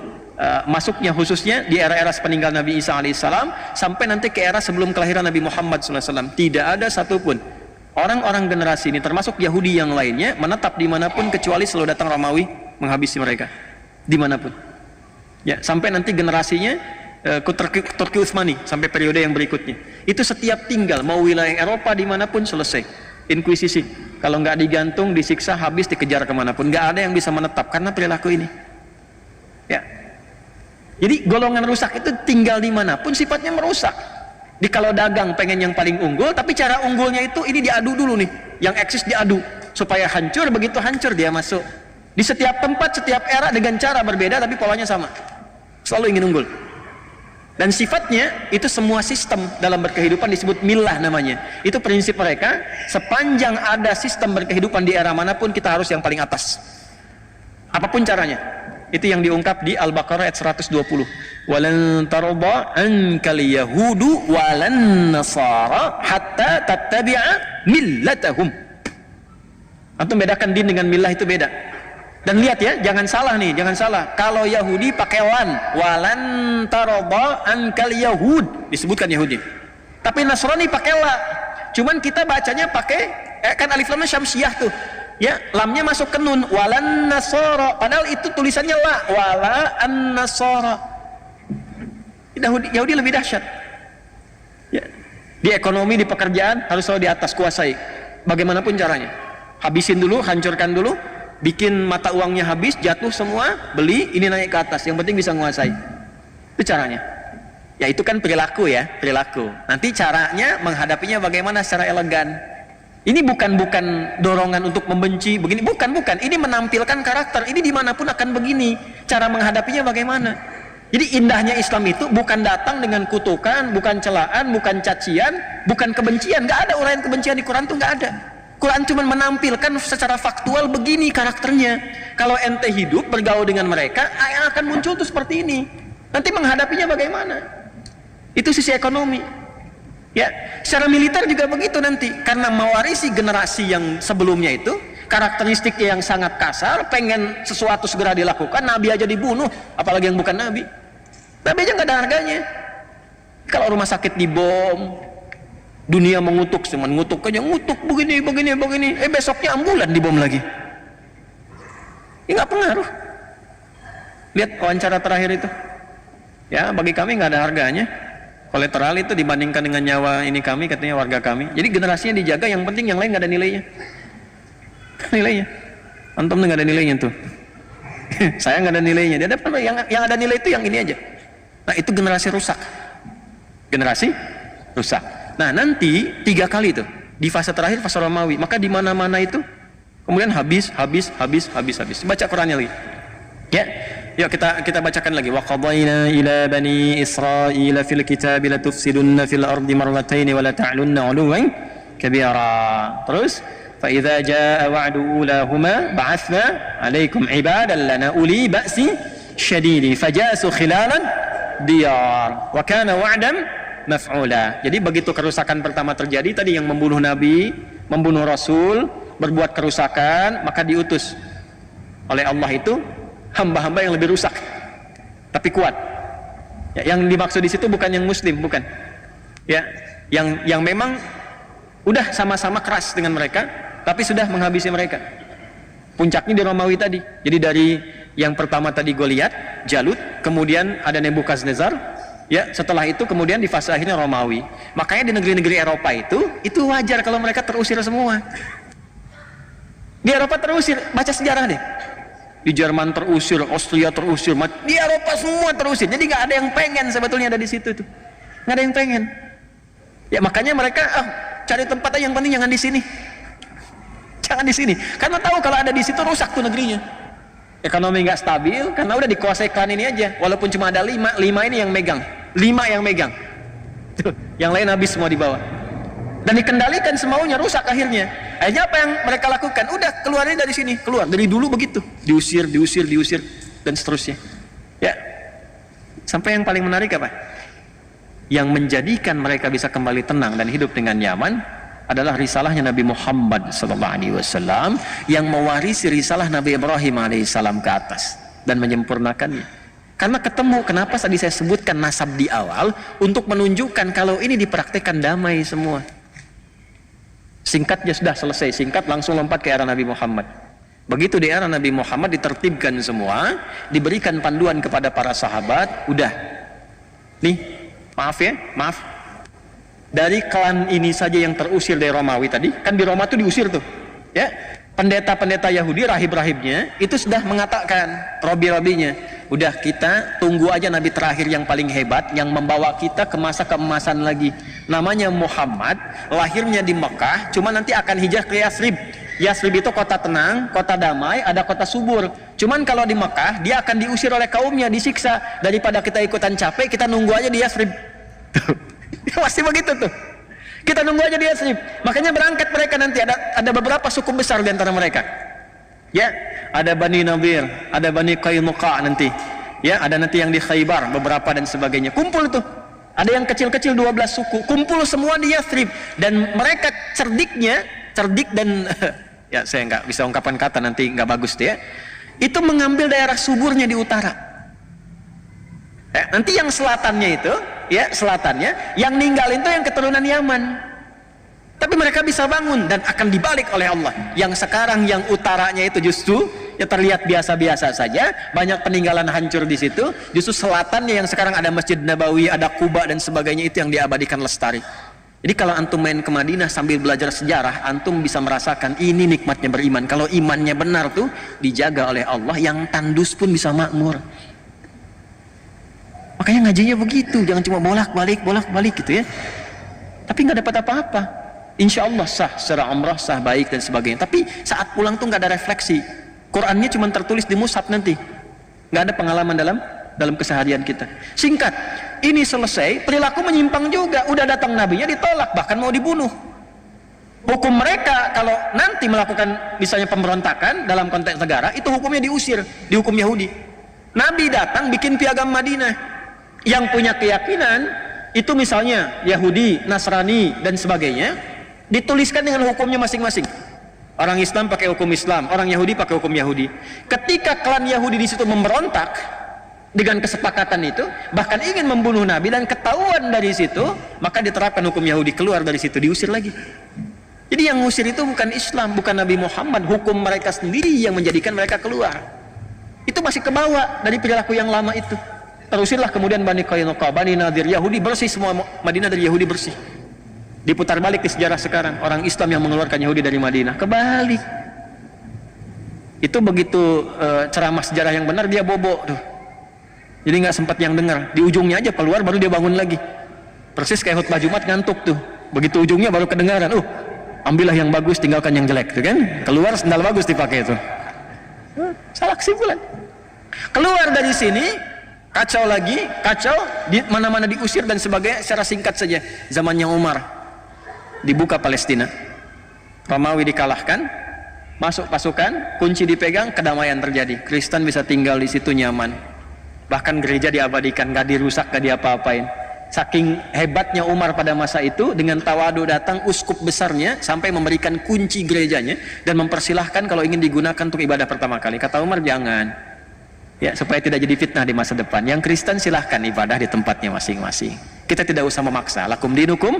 masuknya khususnya di era-era sepeninggal Nabi Isa alaihissalam sampai nanti ke era sebelum kelahiran Nabi Muhammad SAW. Tidak ada satupun orang-orang generasi ini termasuk Yahudi yang lainnya menetap dimanapun kecuali selalu datang Romawi menghabisi mereka dimanapun. Ya, sampai nanti generasinya Turki Utsmani sampai periode yang berikutnya. Itu setiap tinggal mau wilayah Eropa dimanapun selesai. Inkuisisi. Kalau nggak digantung, disiksa, habis dikejar kemanapun. Nggak ada yang bisa menetap karena perilaku ini. Ya. Jadi golongan rusak itu tinggal dimanapun sifatnya merusak. Di kalau dagang pengen yang paling unggul, tapi cara unggulnya itu ini diadu dulu nih, yang eksis diadu supaya hancur. Begitu hancur dia masuk di setiap tempat, setiap era dengan cara berbeda tapi polanya sama, selalu ingin unggul. Dan sifatnya itu semua sistem dalam berkehidupan disebut milah namanya. Itu prinsip mereka, sepanjang ada sistem berkehidupan di era manapun kita harus yang paling atas apapun caranya. Itu yang diungkap di Al-Baqarah ayat 120. Walan tarda ankal yahudu walan nasara hatta tattabi'a millatahum. Antum bedakan din dengan millah itu beda. Dan lihat ya, jangan salah nih, jangan salah. Kalau Yahudi pakai walan tarda ankal yahud, disebutkan Yahudi. Tapi Nasrani pakai la. Cuman kita bacanya pakai kan alif lamnya syamsiah tuh. Ya, lamnya masuk ke nun, walan nasara. Padahal itu tulisannya la, wala an nasara. Yahudi lebih dahsyat. Ya. Di ekonomi, di pekerjaan harus selalu di atas kuasai. Bagaimanapun caranya. Habisin dulu, hancurkan dulu, bikin mata uangnya habis, jatuh semua, beli, ini naik ke atas. Yang penting bisa menguasai. Itu caranya. Ya itu kan perilaku ya, perilaku. Nanti caranya menghadapinya bagaimana secara elegan. Ini bukan dorongan untuk membenci begini, bukan. Ini menampilkan karakter. Ini dimanapun akan begini. Cara menghadapinya bagaimana? Jadi indahnya Islam itu bukan datang dengan kutukan, bukan celaan, bukan cacian, bukan kebencian. Gak ada uraian kebencian di Quran tuh, gak ada. Quran cuma menampilkan secara faktual begini karakternya. Kalau ente hidup bergaul dengan mereka, yang akan muncul tuh seperti ini. Nanti menghadapinya bagaimana? Itu sisi ekonomi. Ya, secara militer juga begitu nanti, karena mewarisi generasi yang sebelumnya itu karakteristiknya yang sangat kasar, pengen sesuatu segera dilakukan, nabi aja dibunuh, apalagi yang bukan nabi. Nabi aja nggak ada harganya. Kalau rumah sakit dibom, dunia mengutuk, cuman ngutuk aja, ngutuk begini, besoknya ambulan dibom lagi. Ini nggak pengaruh. Lihat wawancara terakhir itu, ya bagi kami nggak ada harganya. Kolateral itu dibandingkan dengan nyawa ini kami, katanya warga kami. Jadi generasinya dijaga, yang penting yang lain nggak ada nilainya. Nilainya, antum nggak ada nilainya tuh. Saya nggak ada nilainya. Dia ada yang ada nilai itu yang ini aja. Nah itu generasi rusak. Generasi rusak. Nah nanti 3 kali tuh di fase terakhir, fase Romawi. Maka di mana-mana itu kemudian habis. Baca Qurannya lagi. Ya. Yuk kita bacakan lagi. Wa qadayna ila bani Israil fil kitab la tufsidunna fil ardi marratayn wa la ta'lunna 'uluwan kabira. Terus fa idza jaa wa'du ulahuma ba'athna 'alaikum 'ibadan lana uli ba'si syadid fajasu khilalan diyar wa kana wa'dan maf'ula. Jadi begitu kerusakan pertama terjadi tadi, yang membunuh nabi, membunuh rasul, berbuat kerusakan, maka diutus oleh Allah itu hamba-hamba yang lebih rusak tapi kuat. Ya, yang dimaksud di situ bukan yang muslim, bukan. Ya, yang memang udah sama-sama keras dengan mereka tapi sudah menghabisi mereka. Puncaknya di Romawi tadi. Jadi dari yang pertama tadi Goliat, Jalut, kemudian ada Nebukadnezar. Ya, setelah itu kemudian di fase akhirnya Romawi. Makanya di negeri-negeri Eropa itu wajar kalau mereka terusir semua. Di Eropa terusir, baca sejarah deh. Di Jerman terusir, Austria terusir, di Eropa semua terusir. Jadi nggak ada yang pengen sebetulnya ada di situ tuh, nggak ada yang pengen. Ya makanya mereka cari tempat aja, yang penting jangan di sini, jangan di sini. Karena tahu kalau ada di situ rusak tuh negerinya. Ekonomi nggak stabil karena udah dikuasai klan ini aja. Walaupun cuma ada 5 ini yang megang, 5 yang megang. Tuh, yang lain habis semua di bawah. Dan dikendalikan semaunya, rusak akhirnya. Akhirnya apa yang mereka lakukan? Udah keluarnya dari sini, keluar. Dari dulu begitu, diusir dan seterusnya. Ya, sampai yang paling menarik apa? Yang menjadikan mereka bisa kembali tenang dan hidup dengan nyaman adalah risalahnya Nabi Muhammad SAW yang mewarisi risalah Nabi Ibrahim alaihissalam ke atas dan menyempurnakannya. Karena ketemu, kenapa tadi saya sebutkan nasab di awal, untuk menunjukkan kalau ini dipraktekkan damai semua. Singkatnya sudah selesai, singkat langsung lompat ke era Nabi Muhammad. Begitu di era Nabi Muhammad ditertibkan semua, diberikan panduan kepada para sahabat. Udah nih, maaf dari klan ini saja yang terusir dari Romawi tadi, kan di Roma tuh diusir tuh ya, pendeta-pendeta Yahudi, rahib-rahibnya itu sudah mengatakan, robi-robinya, udah kita tunggu aja nabi terakhir yang paling hebat, yang membawa kita ke masa keemasan lagi, namanya Muhammad, lahirnya di Mekah, cuma nanti akan hijrah ke Yasrib. Yasrib itu kota tenang, kota damai, ada kota subur. Cuman kalau di Mekah dia akan diusir oleh kaumnya, disiksa. Daripada kita ikutan capek, kita nunggu aja di Yasrib. Pasti begitu tuh, kita nunggu aja di Yasrib. Makanya berangkat mereka nanti, ada beberapa suku besar di antara mereka. Ya, ada Bani Nadir, ada Bani Qainuqa nanti. Ya, ada nanti yang di Khaybar beberapa dan sebagainya. Kumpul tuh. Ada yang kecil-kecil 12 suku, kumpul semua di Yathrib, dan mereka cerdik dan ya saya nggak bisa ungkapan kata, nanti nggak bagus tuh ya. Itu mengambil daerah suburnya di utara. Nanti yang selatannya itu, ya selatannya, yang ninggalin tuh yang keturunan Yaman. Tapi mereka bisa bangun dan akan dibalik oleh Allah. Yang sekarang yang utaranya itu justru ya terlihat biasa-biasa saja, banyak peninggalan hancur di situ. Justru selatannya yang sekarang ada Masjid Nabawi, ada Quba dan sebagainya, itu yang diabadikan lestari. Jadi kalau antum main ke Madinah sambil belajar sejarah, antum bisa merasakan ini nikmatnya beriman. Kalau imannya benar tuh dijaga oleh Allah, yang tandus pun bisa makmur. Makanya ngajinya begitu, jangan cuma bolak-balik gitu ya. Tapi nggak dapat apa-apa. Insya Allah sah secara umrah, sah baik dan sebagainya. Tapi saat pulang tuh nggak ada refleksi. Qurannya cuma tertulis di mushaf nanti, nggak ada pengalaman dalam keseharian kita. Singkat, ini selesai, perilaku menyimpang juga. Udah datang nabinya ditolak, bahkan mau dibunuh. Hukum mereka kalau nanti melakukan misalnya pemberontakan dalam konteks negara, itu hukumnya diusir, dihukum Yahudi. Nabi datang bikin piagam Madinah. Yang punya keyakinan itu misalnya Yahudi, Nasrani dan sebagainya, dituliskan dengan hukumnya masing-masing. Orang Islam pakai hukum Islam, orang Yahudi pakai hukum Yahudi. Ketika klan Yahudi di situ memberontak dengan kesepakatan itu, bahkan ingin membunuh Nabi dan ketahuan dari situ, maka diterapkan hukum Yahudi, keluar dari situ, diusir lagi. Jadi yang ngusir itu bukan Islam, bukan Nabi Muhammad, hukum mereka sendiri yang menjadikan mereka keluar. Itu masih kebawa dari perilaku yang lama itu. Terusirlah kemudian Bani Qainuqa, Bani Nadir, Yahudi bersih semua, Madinah dari Yahudi bersih. Diputar balik di sejarah sekarang, orang Islam yang mengeluarkan Yahudi dari Madinah, kebalik. Itu begitu ceramah sejarah yang benar dia bobo tuh. Jadi nggak sempat yang dengar, di ujungnya aja keluar baru dia bangun lagi. Persis kayak khutbah Jumat ngantuk tuh. Begitu ujungnya baru kedengaran, ambillah yang bagus, tinggalkan yang jelek, tuh kan? Keluar sendal bagus dipakai itu. Salah kesimpulan. Keluar dari sini, kacau lagi, kacau, di mana-mana diusir dan sebagainya. Secara singkat saja, zamannya Umar. Dibuka Palestina, Romawi dikalahkan, masuk pasukan, kunci dipegang, kedamaian terjadi. Kristen bisa tinggal di situ nyaman, bahkan gereja diabadikan, gak dirusak, gak diapa-apain. Saking hebatnya Umar pada masa itu, dengan tawadu datang uskup besarnya sampai memberikan kunci gerejanya dan mempersilahkan kalau ingin digunakan untuk ibadah pertama kali. Kata Umar, jangan, ya, supaya tidak jadi fitnah di masa depan. Yang Kristen silahkan ibadah di tempatnya masing-masing. Kita tidak usah memaksa. Lakum dinukum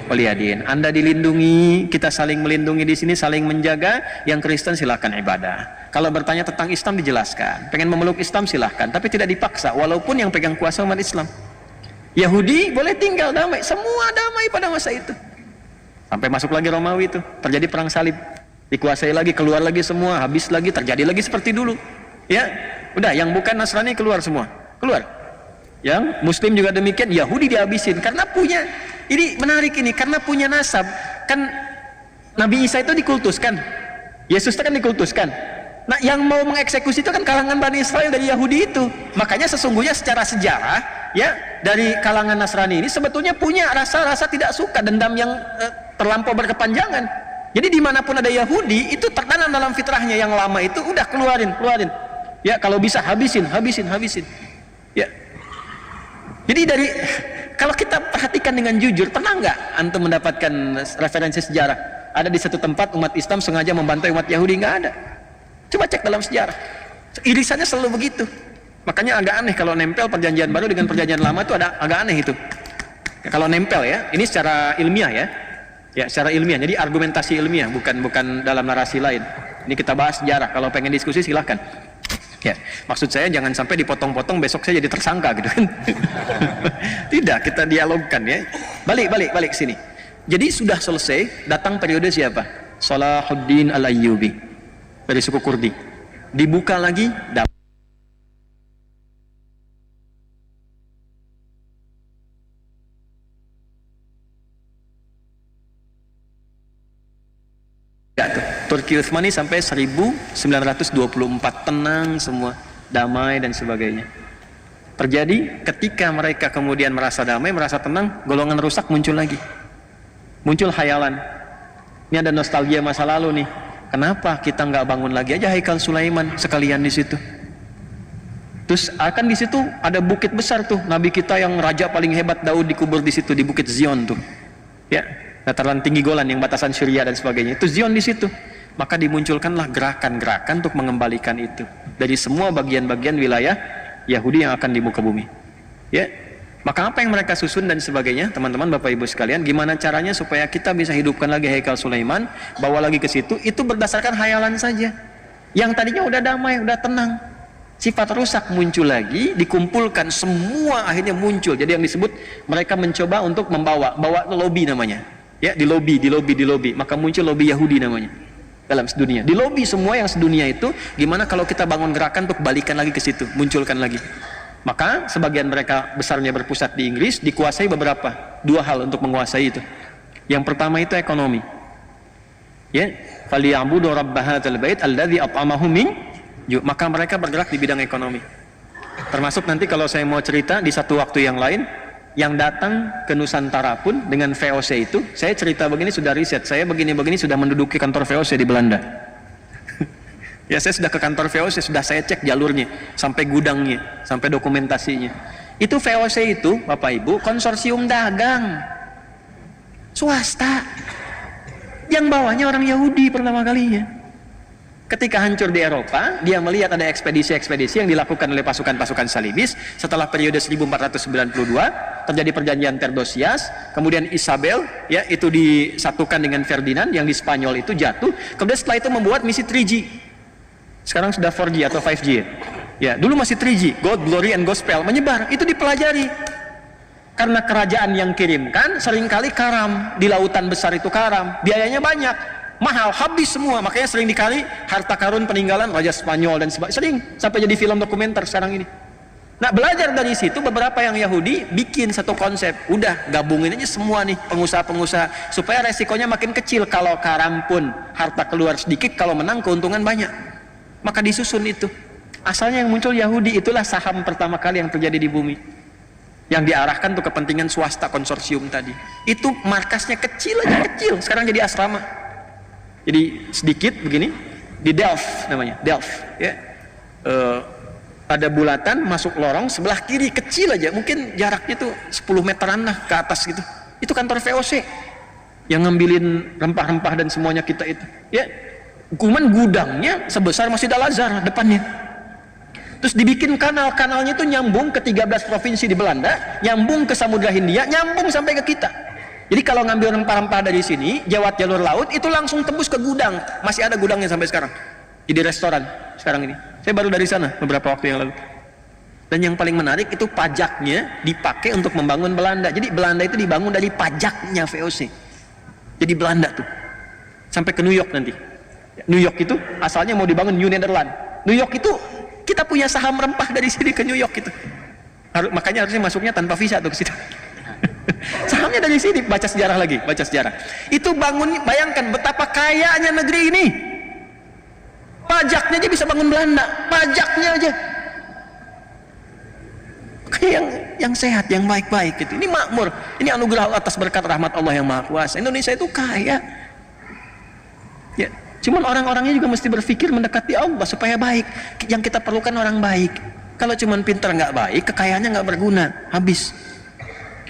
waliyadin. Anda dilindungi, kita saling melindungi di sini, saling menjaga. Yang Kristen silahkan ibadah. Kalau bertanya tentang Islam dijelaskan. Pengen memeluk Islam silahkan, tapi tidak dipaksa. Walaupun yang pegang kuasa umat Islam. Yahudi boleh tinggal damai, semua damai pada masa itu. Sampai masuk lagi Romawi itu, terjadi perang salib, dikuasai lagi, keluar lagi semua, habis lagi, terjadi lagi seperti dulu. Ya, udah, yang bukan Nasrani keluar semua, keluar. Yang Muslim juga demikian, Yahudi dihabisin karena punya, ini menarik ini, karena punya nasab. Kan Nabi Isa itu dikultuskan, Yesus itu kan dikultuskan. Nah, yang mau mengeksekusi itu kan kalangan Bani Israel dari Yahudi itu. Makanya sesungguhnya secara sejarah, ya, dari kalangan Nasrani ini sebetulnya punya rasa-rasa tidak suka, dendam yang terlampau berkepanjangan. Jadi dimanapun ada Yahudi, itu tertanam dalam fitrahnya yang lama itu, udah keluarin. Ya, kalau bisa habisin. Ya. Jadi kalau kita perhatikan dengan jujur, pernah nggak antum mendapatkan referensi sejarah? Ada di satu tempat umat Islam sengaja membantu umat Yahudi? Nggak ada. Coba cek dalam sejarah. Irisannya selalu begitu. Makanya agak aneh kalau nempel perjanjian baru dengan perjanjian lama itu agak aneh itu. Ya, kalau nempel ya, ini secara ilmiah ya. Ya, secara ilmiah. Jadi argumentasi ilmiah, bukan dalam narasi lain. Ini kita bahas sejarah. Kalau pengen diskusi silahkan. Ya, maksud saya jangan sampai dipotong-potong besok saya jadi tersangka gitu kan. Tidak, kita dialogkan ya. Balik sini. Jadi sudah selesai, datang periode siapa? Salahuddin Al-Ayyubi dari suku Kurdi. Dibuka lagi, Turki Utsmani sampai 1924 tenang semua, damai dan sebagainya. Terjadi ketika mereka kemudian merasa damai, merasa tenang, golongan rusak muncul lagi. Muncul khayalan. Ini ada nostalgia masa lalu nih. Kenapa kita nggak bangun lagi aja Haikal Sulaiman sekalian di situ? Terus akan di situ ada bukit besar tuh, Nabi kita yang raja paling hebat Daud dikubur di situ, di Bukit Zion tuh. Ya, dataran tinggi Golan yang batasan Syria dan sebagainya. Itu Zion di situ. Maka dimunculkanlah gerakan-gerakan untuk mengembalikan itu dari semua bagian-bagian wilayah Yahudi yang akan di muka bumi. Ya. Maka apa yang mereka susun dan sebagainya, teman-teman, Bapak Ibu sekalian, gimana caranya supaya kita bisa hidupkan lagi Haikal Sulaiman, bawa lagi ke situ, itu berdasarkan hayalan saja. Yang tadinya udah damai, udah tenang, sifat rusak muncul lagi, dikumpulkan, semua akhirnya muncul. Jadi yang disebut mereka mencoba untuk bawa lobby namanya. Ya, di lobby, maka muncul lobby Yahudi namanya. Dalam sedunia, di lobby semua yang sedunia itu, gimana kalau kita bangun gerakan untuk balikan lagi ke situ, munculkan lagi. Maka sebagian mereka besarnya berpusat di Inggris, dikuasai beberapa, dua hal untuk menguasai itu. Yang pertama itu ekonomi. Ya, falyabudu rabb hadzal bait alladzi at'amahum min ju'. Maka mereka bergerak di bidang ekonomi. Termasuk nanti kalau saya mau cerita di satu waktu yang lain, yang datang ke Nusantara pun dengan VOC itu, saya cerita begini sudah riset, saya begini-begini sudah menduduki kantor VOC di Belanda. Ya, saya sudah ke kantor VOC, sudah saya cek jalurnya, sampai gudangnya, sampai dokumentasinya. Itu VOC itu, Bapak Ibu, konsorsium dagang swasta yang bawahnya orang Yahudi pertama kalinya. Ketika hancur di Eropa, dia melihat ada ekspedisi-ekspedisi yang dilakukan oleh pasukan-pasukan salibis. Setelah periode 1492 terjadi perjanjian Theodosius, kemudian Isabel, ya, itu disatukan dengan Ferdinand yang di Spanyol itu jatuh. Kemudian setelah itu membuat misi 3G. Sekarang sudah 4G atau 5G ya. Ya, dulu masih 3G, God, Glory, and Gospel, menyebar. Itu dipelajari. Karena kerajaan yang kirimkan seringkali karam, di lautan besar itu karam, biayanya banyak, mahal, habis semua. Makanya sering dikali harta karun peninggalan Raja Spanyol dan sebagainya. Sering sampai jadi film dokumenter sekarang ini. Nah, belajar dari situ beberapa yang Yahudi bikin satu konsep. Udah, gabungin aja semua nih pengusaha-pengusaha supaya resikonya makin kecil. Kalau karam pun harta keluar sedikit, kalau menang keuntungan banyak. Maka disusun itu. Asalnya yang muncul Yahudi, itulah saham pertama kali yang terjadi di bumi. Yang diarahkan untuk kepentingan swasta konsorsium tadi. Itu markasnya kecil aja, kecil. Sekarang jadi asrama. Jadi sedikit begini, di Delft namanya, Delft. Ya. Ada bulatan, masuk lorong, sebelah kiri kecil aja. Mungkin jaraknya tuh 10 meteran lah ke atas gitu. Itu kantor VOC. Yang ngambilin rempah-rempah dan semuanya kita itu. Ya. Kuman gudangnya sebesar Masjid Al-Azhar depannya. Terus dibikin kanalnya itu nyambung ke 13 provinsi di Belanda, nyambung ke Samudra Hindia, nyambung sampai ke kita. Jadi kalau ngambil rempah-rempah dari sini, lewat jalur laut, itu langsung tembus ke gudang. Masih ada gudangnya sampai sekarang. Jadi restoran sekarang ini. Saya baru dari sana beberapa waktu yang lalu. Dan yang paling menarik itu pajaknya dipakai untuk membangun Belanda. Jadi Belanda itu dibangun dari pajaknya VOC. Jadi Belanda tuh. Sampai ke New York nanti. New York itu asalnya mau dibangun New Netherlands. New York itu kita punya saham rempah dari sini ke New York itu. Makanya harusnya masuknya tanpa visa tuh ke situ. Sahamnya dari sini. Baca sejarah lagi, baca sejarah. Itu bangun, bayangkan betapa kayanya negeri ini. Pajaknya aja bisa bangun Belanda, pajaknya aja. Yang sehat, yang baik-baik gitu. Ini makmur. Ini anugerah atas berkat rahmat Allah yang Maha Kuasa. Indonesia itu kaya. Ya. Cuman orang-orangnya juga mesti berpikir mendekati Allah supaya baik. Yang kita perlukan orang baik. Kalau cuman pintar nggak baik, kekayaannya nggak berguna, habis.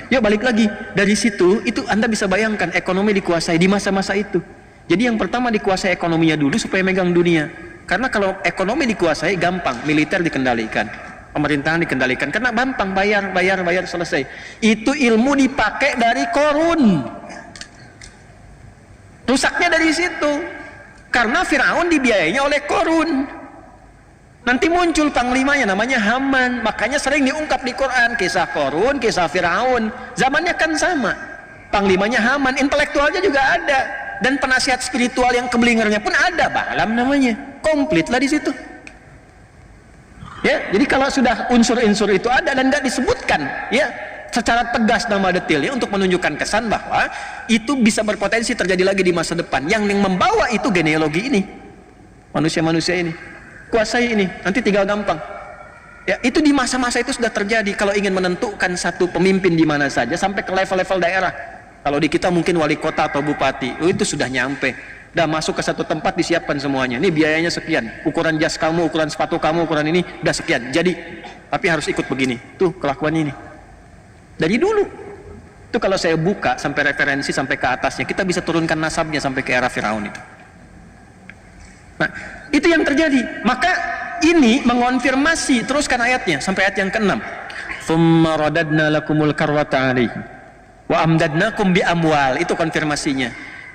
Yuk balik lagi dari situ, itu Anda bisa bayangkan ekonomi dikuasai di masa-masa itu. Jadi yang pertama dikuasai ekonominya dulu supaya megang dunia. Karena kalau ekonomi dikuasai gampang, militer dikendalikan, pemerintahan dikendalikan. Karena gampang bayar selesai. Itu ilmu dipakai dari Korun. Rusaknya dari situ. Karena Firaun dibiayainya oleh Korun. Nanti muncul panglimanya namanya Haman. Makanya sering diungkap di Quran kisah Korun, kisah Firaun. Zamannya kan sama. Panglimanya Haman, intelektualnya juga ada. Dan penasihat spiritual yang kebelingernya pun ada, Balaam namanya. Komplit lah di situ. Ya, jadi kalau sudah unsur-unsur itu ada dan nggak disebutkan, ya, secara tegas nama detailnya untuk menunjukkan kesan bahwa itu bisa berpotensi terjadi lagi di masa depan. Yang membawa itu genealogi ini, manusia-manusia ini, kuasai ini, nanti tinggal gampang. Ya, itu di masa-masa itu sudah terjadi. Kalau ingin menentukan satu pemimpin di mana saja sampai ke level-level daerah. Kalau di kita mungkin wali kota atau bupati, itu sudah nyampe. Udah masuk ke satu tempat disiapkan semuanya. Ini biayanya sekian. Ukuran jas kamu, ukuran sepatu kamu, ukuran ini udah sekian. Jadi, tapi harus ikut begini. Tuh kelakuannya ini. Dari dulu. Itu kalau saya buka sampai referensi sampai ke atasnya, kita bisa turunkan nasabnya sampai ke era Firaun itu. Nah, itu yang terjadi. Maka ini mengonfirmasi, teruskan ayatnya sampai ayat yang ke-6. Tsumma radadna lakumul karwata alaihi wa amdadnakum bi amwal. Itu konfirmasinya.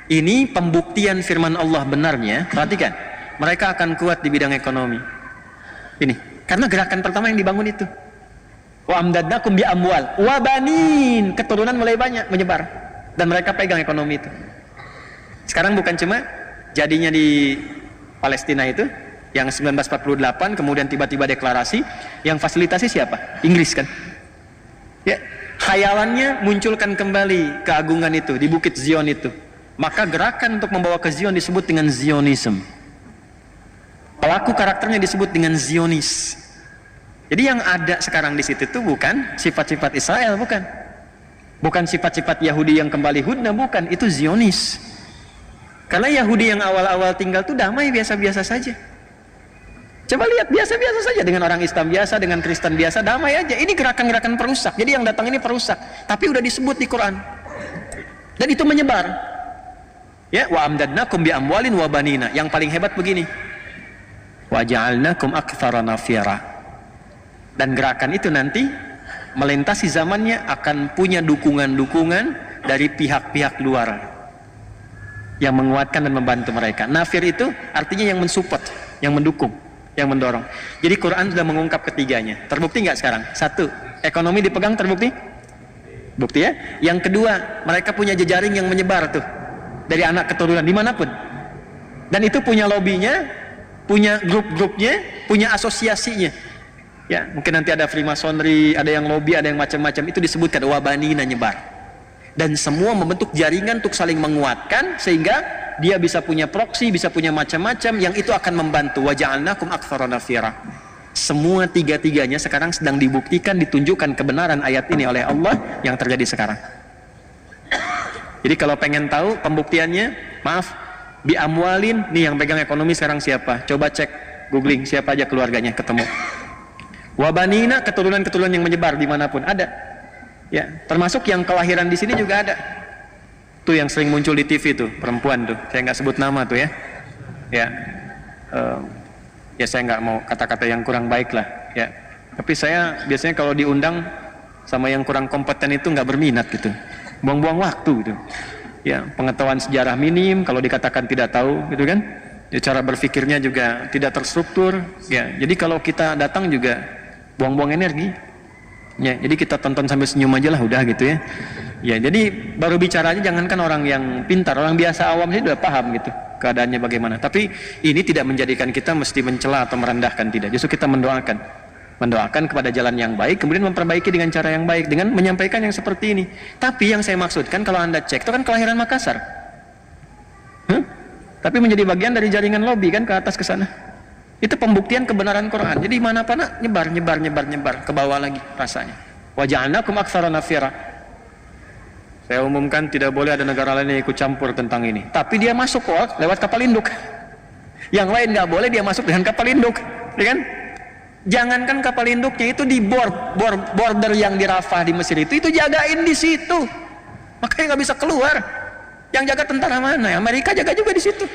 Ini pembuktian firman Allah benarnya. Perhatikan, mereka akan kuat di bidang ekonomi. Ini karena gerakan pertama yang dibangun itu. Wa amdadnakum bi amwal wa banin, keturunan mulai banyak menyebar dan mereka pegang ekonomi itu. Sekarang bukan cuma jadinya di Palestina itu yang 1948 kemudian tiba-tiba deklarasi, yang fasilitasi siapa? Inggris kan? Ya, khayalannya munculkan kembali keagungan itu di Bukit Zion itu. Maka gerakan untuk membawa ke Zion disebut dengan Zionism. Pelaku karakternya disebut dengan Zionis. Jadi yang ada sekarang di situ itu bukan sifat-sifat Israel, bukan. Bukan sifat-sifat Yahudi yang kembali hudna, bukan. Itu Zionis. Karena Yahudi yang awal-awal tinggal itu damai, biasa-biasa saja. Coba lihat, biasa-biasa saja dengan orang Islam biasa, dengan Kristen biasa, damai aja. Ini gerakan-gerakan perusak. Jadi yang datang ini perusak. Tapi udah disebut di Quran. Dan itu menyebar. Ya, wa amdadnakum bi amwalin wa banina. Yang paling hebat begini. Wa ja'alnakum aktsara nafira. Dan gerakan itu nanti melintasi zamannya akan punya dukungan-dukungan dari pihak-pihak luar yang menguatkan dan membantu mereka. Nafir itu artinya yang mensupport, yang mendukung, yang mendorong. Jadi Quran sudah mengungkap ketiganya. Terbukti nggak sekarang? Satu, ekonomi dipegang, terbukti? Bukti ya. Yang kedua, mereka punya jejaring yang menyebar tuh dari anak keturunan dimanapun. Dan itu punya lobbynya, punya grup-grupnya, punya asosiasinya. Ya, mungkin nanti ada Freemasonry, ada yang lobby, ada yang macam-macam. Itu disebutkan wabanina, nyebar. Dan semua membentuk jaringan untuk saling menguatkan sehingga dia bisa punya proksi, bisa punya macam-macam yang itu akan membantu. Wa ja'alnakum aktsara nafira. Semua tiga-tiganya sekarang sedang dibuktikan, ditunjukkan kebenaran ayat ini oleh Allah yang terjadi sekarang. Jadi kalau pengen tahu pembuktiannya, maaf, bi amwalin, nih yang pegang ekonomi sekarang siapa? Coba cek googling siapa aja keluarganya, ketemu. Wabanina, keturunan-keturunan yang menyebar dimanapun ada. Ya, termasuk yang kelahiran di sini juga ada. Tuh yang sering muncul di TV tuh, perempuan tuh. Saya nggak sebut nama tuh ya. Ya, ya saya nggak mau kata-kata yang kurang baik lah. Ya, tapi saya biasanya kalau diundang sama yang kurang kompeten itu nggak berminat gitu. Buang-buang waktu gitu. Ya, pengetahuan sejarah minim. Kalau dikatakan tidak tahu, gitu kan? Ya, cara berpikirnya juga tidak terstruktur. Ya, jadi kalau kita datang juga buang-buang energi. Ya, jadi kita tonton sambil senyum aja lah udah gitu ya. Ya, jadi baru bicara aja, jangankan orang yang pintar, orang biasa awam sih udah paham gitu keadaannya bagaimana. Tapi ini tidak menjadikan kita mesti mencela atau merendahkan, tidak. Justru kita mendoakan kepada jalan yang baik, kemudian memperbaiki dengan cara yang baik, dengan menyampaikan yang seperti ini. Tapi yang saya maksudkan kalau Anda cek itu kan kelahiran Makassar. Tapi menjadi bagian dari jaringan lobby kan ke atas ke sana. Itu pembuktian kebenaran Quran. Jadi mana pana nyebar ke bawah lagi rasanya. Wa ja'alnakum aktsara nafira. Saya umumkan tidak boleh ada negara lain yang ikut campur tentang ini. Tapi dia masuk kok lewat kapal induk. Yang lain nggak boleh, dia masuk dengan kapal induk, ya kan? Jangankan kapal induknya itu di border yang di Rafah di Mesir itu jagain di situ. Makanya nggak bisa keluar. Yang jaga tentara mana? Amerika jaga juga di situ.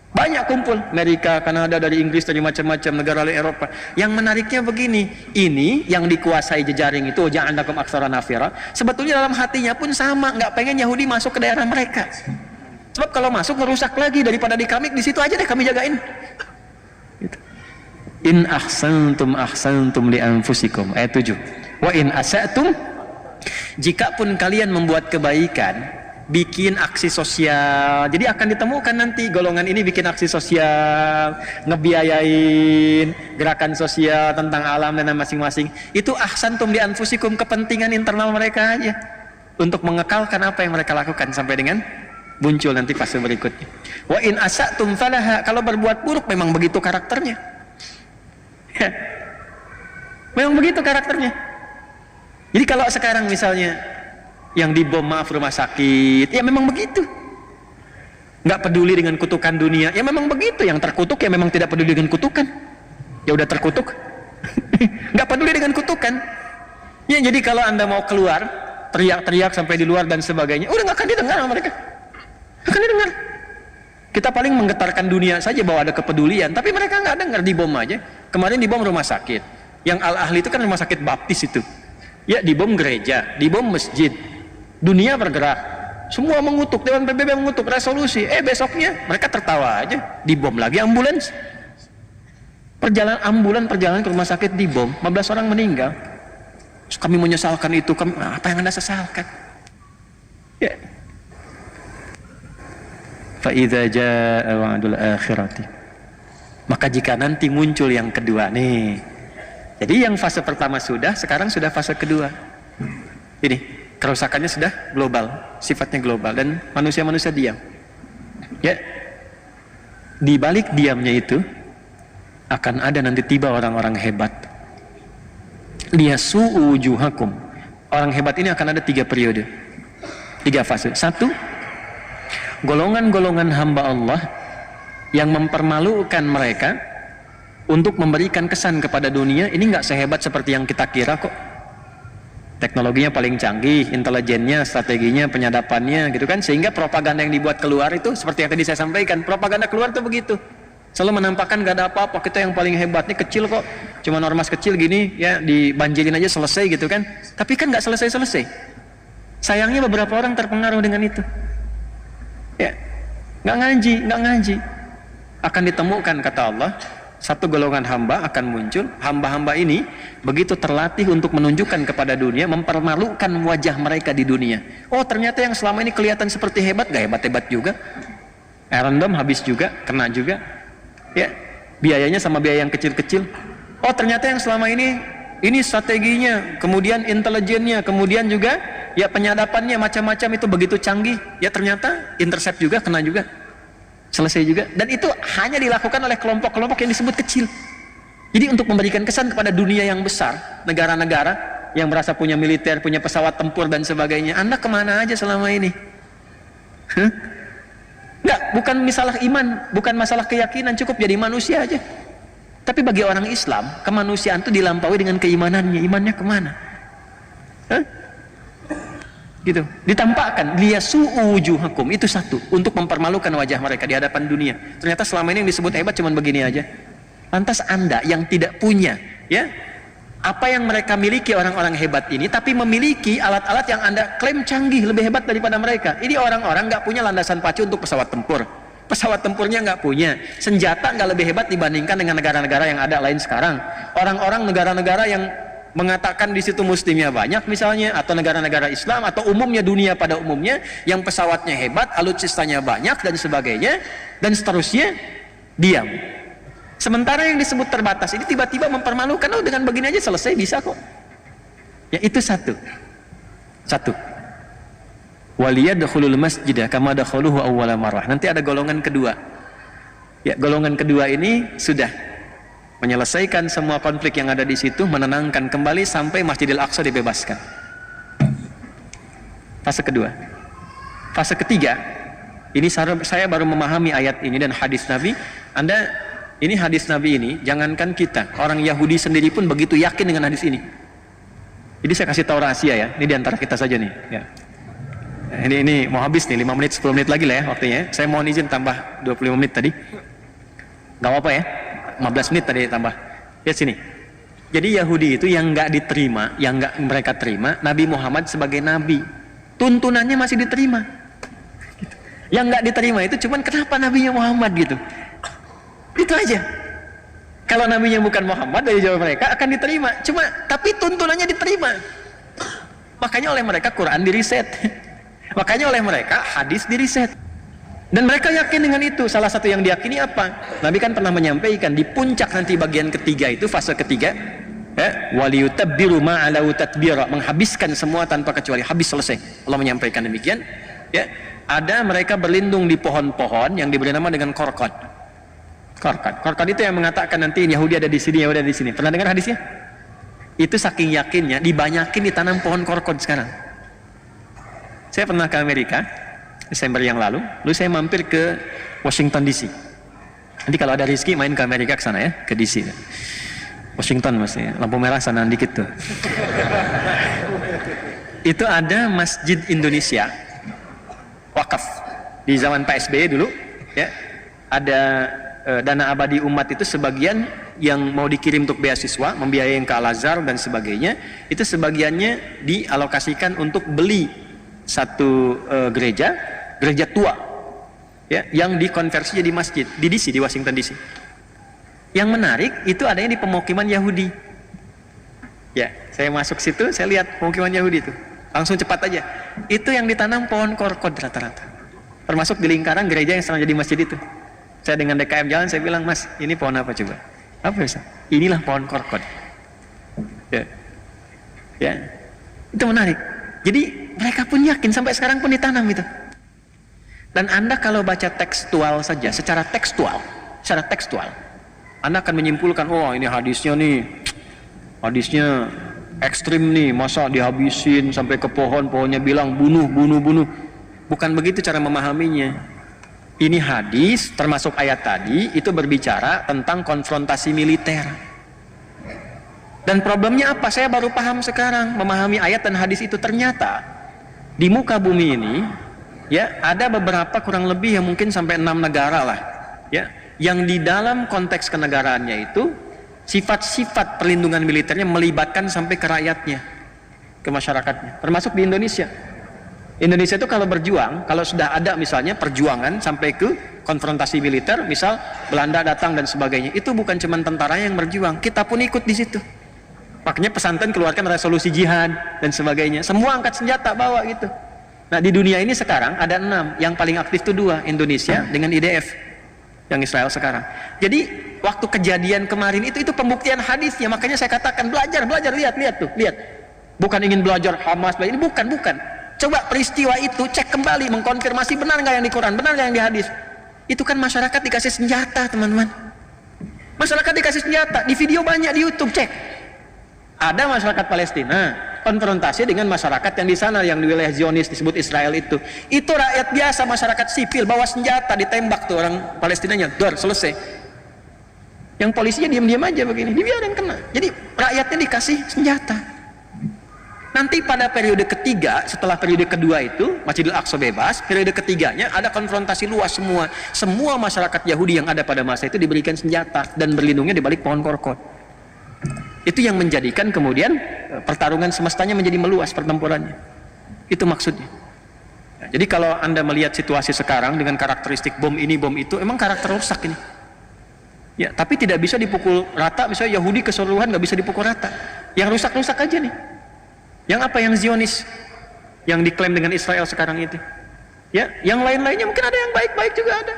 Banyak kumpul, Amerika, Kanada, dari Inggris, dari macam-macam negara lain Eropa. Yang menariknya begini, ini yang dikuasai jejaring itu, ja'alnakum aktsara nafira, sebetulnya dalam hatinya pun sama, nggak pengen Yahudi masuk ke daerah mereka. Sebab kalau masuk merusak lagi, daripada di kami, di situ aja deh kami jagain. Gitu. In ahsantum li anfusikum, ayat 7. Wa in asa'tum, jikapun kalian membuat kebaikan, bikin aksi sosial, jadi akan ditemukan nanti golongan ini bikin aksi sosial, ngebiayain gerakan sosial tentang alam dan masing-masing. Itu ahsantum li anfusikum, kepentingan internal mereka aja untuk mengekalkan apa yang mereka lakukan sampai dengan muncul nanti fase berikutnya. Wa in asatum falaha, kalau berbuat buruk memang begitu karakternya. Ya. Memang begitu karakternya. Jadi kalau sekarang misalnya yang dibom, maaf, rumah sakit, ya memang begitu. nggak peduli dengan kutukan dunia. Ya memang begitu, yang terkutuk ya memang tidak peduli dengan kutukan. Ya udah terkutuk, nggak peduli dengan kutukan. Ya jadi kalau Anda mau keluar, teriak-teriak sampai di luar dan sebagainya, udah nggak akan didengar sama mereka. Nggak akan didengar. Kita paling menggetarkan dunia saja bahwa ada kepedulian, tapi mereka nggak dengar, dibom aja. Kemarin dibom rumah sakit. Yang Al-Ahli itu kan rumah sakit baptis itu. Ya dibom gereja, dibom masjid. Dunia bergerak. Semua mengutuk, Dewan PBB mengutuk resolusi. Besoknya mereka tertawa aja. Dibom lagi ambulans. Perjalanan ke rumah sakit dibom, 15 orang meninggal. Terus kami menyesalkan itu. Apa yang Anda sesalkan? Ya. Fa'idza jaa'a wa'dul akhirati. Maka jika nanti muncul yang kedua nih. Jadi yang fase pertama sudah, sekarang sudah fase kedua. Ini kerusakannya sudah global, sifatnya global dan manusia-manusia diam. Ya. Di balik diamnya itu akan ada nanti tiba orang-orang hebat. Liyasu'u wujuhakum. Orang hebat ini akan ada 3 periode. 3 fase. 1, golongan-golongan hamba Allah yang mempermalukan mereka untuk memberikan kesan kepada dunia. Ini nggak sehebat seperti yang kita kira kok. Teknologinya paling canggih, intelijennya, strateginya, penyadapannya gitu kan, sehingga propaganda yang dibuat keluar itu seperti yang tadi saya sampaikan, propaganda keluar tuh begitu, selalu menampakkan gak ada apa-apa, kita yang paling hebat, ini kecil kok, cuma ormas kecil gini ya, dibanjirin aja selesai gitu kan. Tapi kan nggak selesai-selesai. Sayangnya beberapa orang terpengaruh dengan itu. Ya, nggak ngaji. Akan ditemukan kata Allah, satu golongan hamba akan muncul. Hamba-hamba ini begitu terlatih untuk menunjukkan kepada dunia, mempermalukan wajah mereka di dunia. Oh ternyata yang selama ini kelihatan seperti hebat, gak hebat-hebat juga. Random habis juga, kena juga. Ya, biayanya sama biaya yang kecil-kecil. Oh ternyata yang selama ini strateginya, kemudian intelijennya, kemudian juga ya penyadapannya macam-macam itu begitu canggih. Ya ternyata intercept juga, kena juga. Selesai juga. Dan itu hanya dilakukan oleh kelompok-kelompok yang disebut kecil. Jadi untuk memberikan kesan kepada dunia yang besar, negara-negara yang merasa punya militer, punya pesawat tempur dan sebagainya, Anda kemana aja selama ini? Enggak, bukan masalah iman, bukan masalah keyakinan, cukup jadi manusia aja. Tapi bagi orang Islam, kemanusiaan itu dilampaui dengan keimanannya. Imannya kemana? Gitu, ditampakkan liyasu'u wujuhakum, itu satu, untuk mempermalukan wajah mereka di hadapan dunia. Ternyata selama ini yang disebut hebat cuman begini aja. Lantas Anda yang tidak punya ya apa yang mereka miliki orang-orang hebat ini, tapi memiliki alat-alat yang Anda klaim canggih, lebih hebat daripada mereka. Ini orang-orang nggak punya landasan pacu untuk pesawat tempur. Pesawat tempurnya nggak punya, senjata nggak lebih hebat dibandingkan dengan negara-negara yang ada lain sekarang. Orang-orang negara-negara yang mengatakan di situ muslimnya banyak misalnya, atau negara-negara Islam, atau umumnya dunia pada umumnya yang pesawatnya hebat, alutsistanya banyak dan sebagainya dan seterusnya, diam. Sementara yang disebut terbatas ini tiba-tiba mempermalukan, oh dengan begini aja selesai, bisa kok. Ya itu satu. Waliyadkhulul masjidah kama dakhaluhu awwala marrah. Nanti ada golongan kedua. Ya, golongan kedua ini sudah menyelesaikan semua konflik yang ada di situ, menenangkan kembali sampai Masjidil Aqsa dibebaskan. Fase kedua. Fase ketiga, ini saya baru memahami ayat ini dan hadis Nabi. Ini hadis Nabi ini, jangankan kita, orang Yahudi sendiri pun begitu yakin dengan hadis ini. Jadi saya kasih tahu rahasia ya, ini diantara kita saja nih. Ya. Ini mau habis nih, 5 menit, 10 menit lagi lah ya waktunya. Saya mohon izin tambah 25 menit tadi. Gak apa-apa ya, 15 menit tadi tambah. Ya sini. Jadi Yahudi itu yang nggak diterima, yang nggak mereka terima Nabi Muhammad sebagai nabi. Tuntunannya masih diterima. Yang nggak diterima itu cuman kenapa nabinya Muhammad gitu. Itu aja. Kalau nabinya bukan Muhammad, dari jawab mereka akan diterima. Cuma tapi tuntunannya diterima. Makanya oleh mereka Quran diriset. Makanya oleh mereka hadis diriset. Dan mereka yakin dengan itu. Salah satu yang diyakini apa? Nabi kan pernah menyampaikan di puncak nanti bagian ketiga itu, fase ketiga, ya, waliyutabbiru ma'alau tatbira, menghabiskan semua tanpa kecuali, habis, selesai. Allah menyampaikan demikian. Ya, ada mereka berlindung di pohon-pohon yang diberi nama dengan korkot. Korkot itu yang mengatakan nanti Yahudi ada di sini, Yahudi ada di sini. Pernah dengar hadisnya? Itu saking yakinnya dibanyakin ditanam pohon korkot sekarang. Saya pernah ke Amerika. Desember yang lalu saya mampir ke Washington DC. Nanti kalau ada rezeki main ke Amerika ke sana ya, ke DC. Washington masih lampu merah sana dikit tuh. Itu ada Masjid Indonesia wakaf di zaman Pak SBY dulu ya. Ada dana abadi umat itu sebagian yang mau dikirim untuk beasiswa, membiayai ke Al-Azhar dan sebagainya, itu sebagiannya dialokasikan untuk beli satu gereja tua ya, yang dikonversi jadi masjid di DC, di Washington DC. Yang menarik itu adanya di pemukiman Yahudi ya. Saya masuk situ, saya lihat pemukiman Yahudi itu langsung cepat aja, itu yang ditanam pohon korkod rata-rata, termasuk di lingkaran gereja yang sekarang jadi masjid itu. Saya dengan DKM jalan, saya bilang, Mas, ini pohon apa coba? Apa bisa? Inilah pohon korkod ya. Ya, itu menarik. Jadi mereka pun yakin, sampai sekarang pun ditanam itu. Dan Anda kalau baca tekstual saja, secara tekstual Anda akan menyimpulkan, oh ini hadisnya ekstrim nih, masa dihabisin sampai ke pohonnya bilang bunuh. Bukan begitu cara memahaminya. Ini hadis, termasuk ayat tadi, itu berbicara tentang konfrontasi militer. Dan problemnya apa? Saya baru paham sekarang, memahami ayat dan hadis itu. Ternyata di muka bumi ini ya, ada beberapa kurang lebih yang mungkin sampai 6 negara lah ya, yang di dalam konteks kenegaraannya itu sifat-sifat perlindungan militernya melibatkan sampai ke rakyatnya, ke masyarakatnya, termasuk di Indonesia. Indonesia itu kalau berjuang, kalau sudah ada misalnya perjuangan sampai ke konfrontasi militer, misal Belanda datang dan sebagainya, itu bukan cuma tentara yang berjuang, kita pun ikut di situ. Makanya pesantren keluarkan resolusi jihad dan sebagainya, semua angkat senjata bawa gitu. Nah di dunia ini sekarang ada 6, yang paling aktif itu 2, Indonesia dengan IDF yang Israel sekarang. Jadi waktu kejadian kemarin itu pembuktian hadisnya. Makanya saya katakan belajar, lihat tuh. Bukan ingin belajar Hamas, ini bukan. Coba peristiwa itu cek kembali, mengkonfirmasi benar nggak yang di Quran, benar nggak yang di hadis. Itu kan masyarakat dikasih senjata, teman-teman. Masyarakat dikasih senjata, di video banyak di YouTube, cek. Ada masyarakat Palestina konfrontasi dengan masyarakat yang di sana, yang di wilayah Zionis disebut Israel itu rakyat biasa, masyarakat sipil bawa senjata, ditembak tuh orang Palestinanya, selesai. Yang polisinya diam-diam aja begini, dibiarin kena. Jadi rakyatnya dikasih senjata. Nanti pada periode ketiga, setelah periode kedua itu Masjidil Aqsa bebas, periode ketiganya ada konfrontasi luas, semua masyarakat Yahudi yang ada pada masa itu diberikan senjata dan berlindungnya di balik pohon korkod. Itu yang menjadikan kemudian pertarungan semestanya menjadi meluas pertempurannya. Itu maksudnya. Nah, jadi kalau Anda melihat situasi sekarang dengan karakteristik bom ini, bom itu, emang karakter rusak ini. Ya, tapi tidak bisa dipukul rata. Misalnya Yahudi keseluruhan nggak bisa dipukul rata. Yang rusak-rusak aja nih. Yang apa? Yang Zionis, yang diklaim dengan Israel sekarang itu. Ya, yang lain-lainnya mungkin ada yang baik-baik juga ada.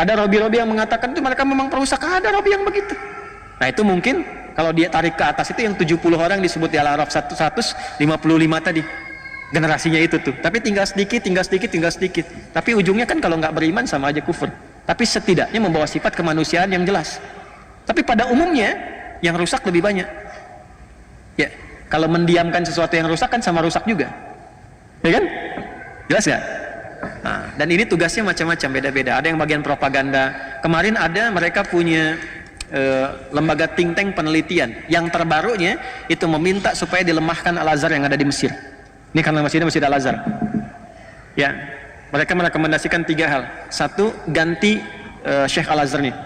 Ada Robi-Robi yang mengatakan itu mereka memang perusak. Ada Robi yang begitu. Nah itu mungkin kalau dia tarik ke atas itu yang 70 orang disebut di Al-Araf 155 tadi. Generasinya itu tuh. Tapi tinggal sedikit. Tapi ujungnya kan kalau nggak beriman sama aja kufur. Tapi setidaknya membawa sifat kemanusiaan yang jelas. Tapi pada umumnya yang rusak lebih banyak. Ya, kalau mendiamkan sesuatu yang rusak kan sama rusak juga. Ya kan? Jelas nggak? Nah, dan ini tugasnya macam-macam, beda-beda. Ada yang bagian propaganda. Kemarin ada mereka punya lembaga think tank penelitian yang terbarunya itu meminta supaya dilemahkan Al-Azhar yang ada di Mesir. Ini karena masjidnya Masjid Al-Azhar. Ya, mereka merekomendasikan 3 hal. 1, ganti Syekh Al-Azhar nih.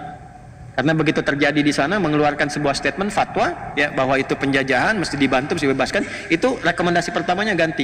Karena begitu terjadi di sana mengeluarkan sebuah statement fatwa ya bahwa itu penjajahan, mesti dibantu, mesti dibebaskan. Itu rekomendasi pertamanya ganti.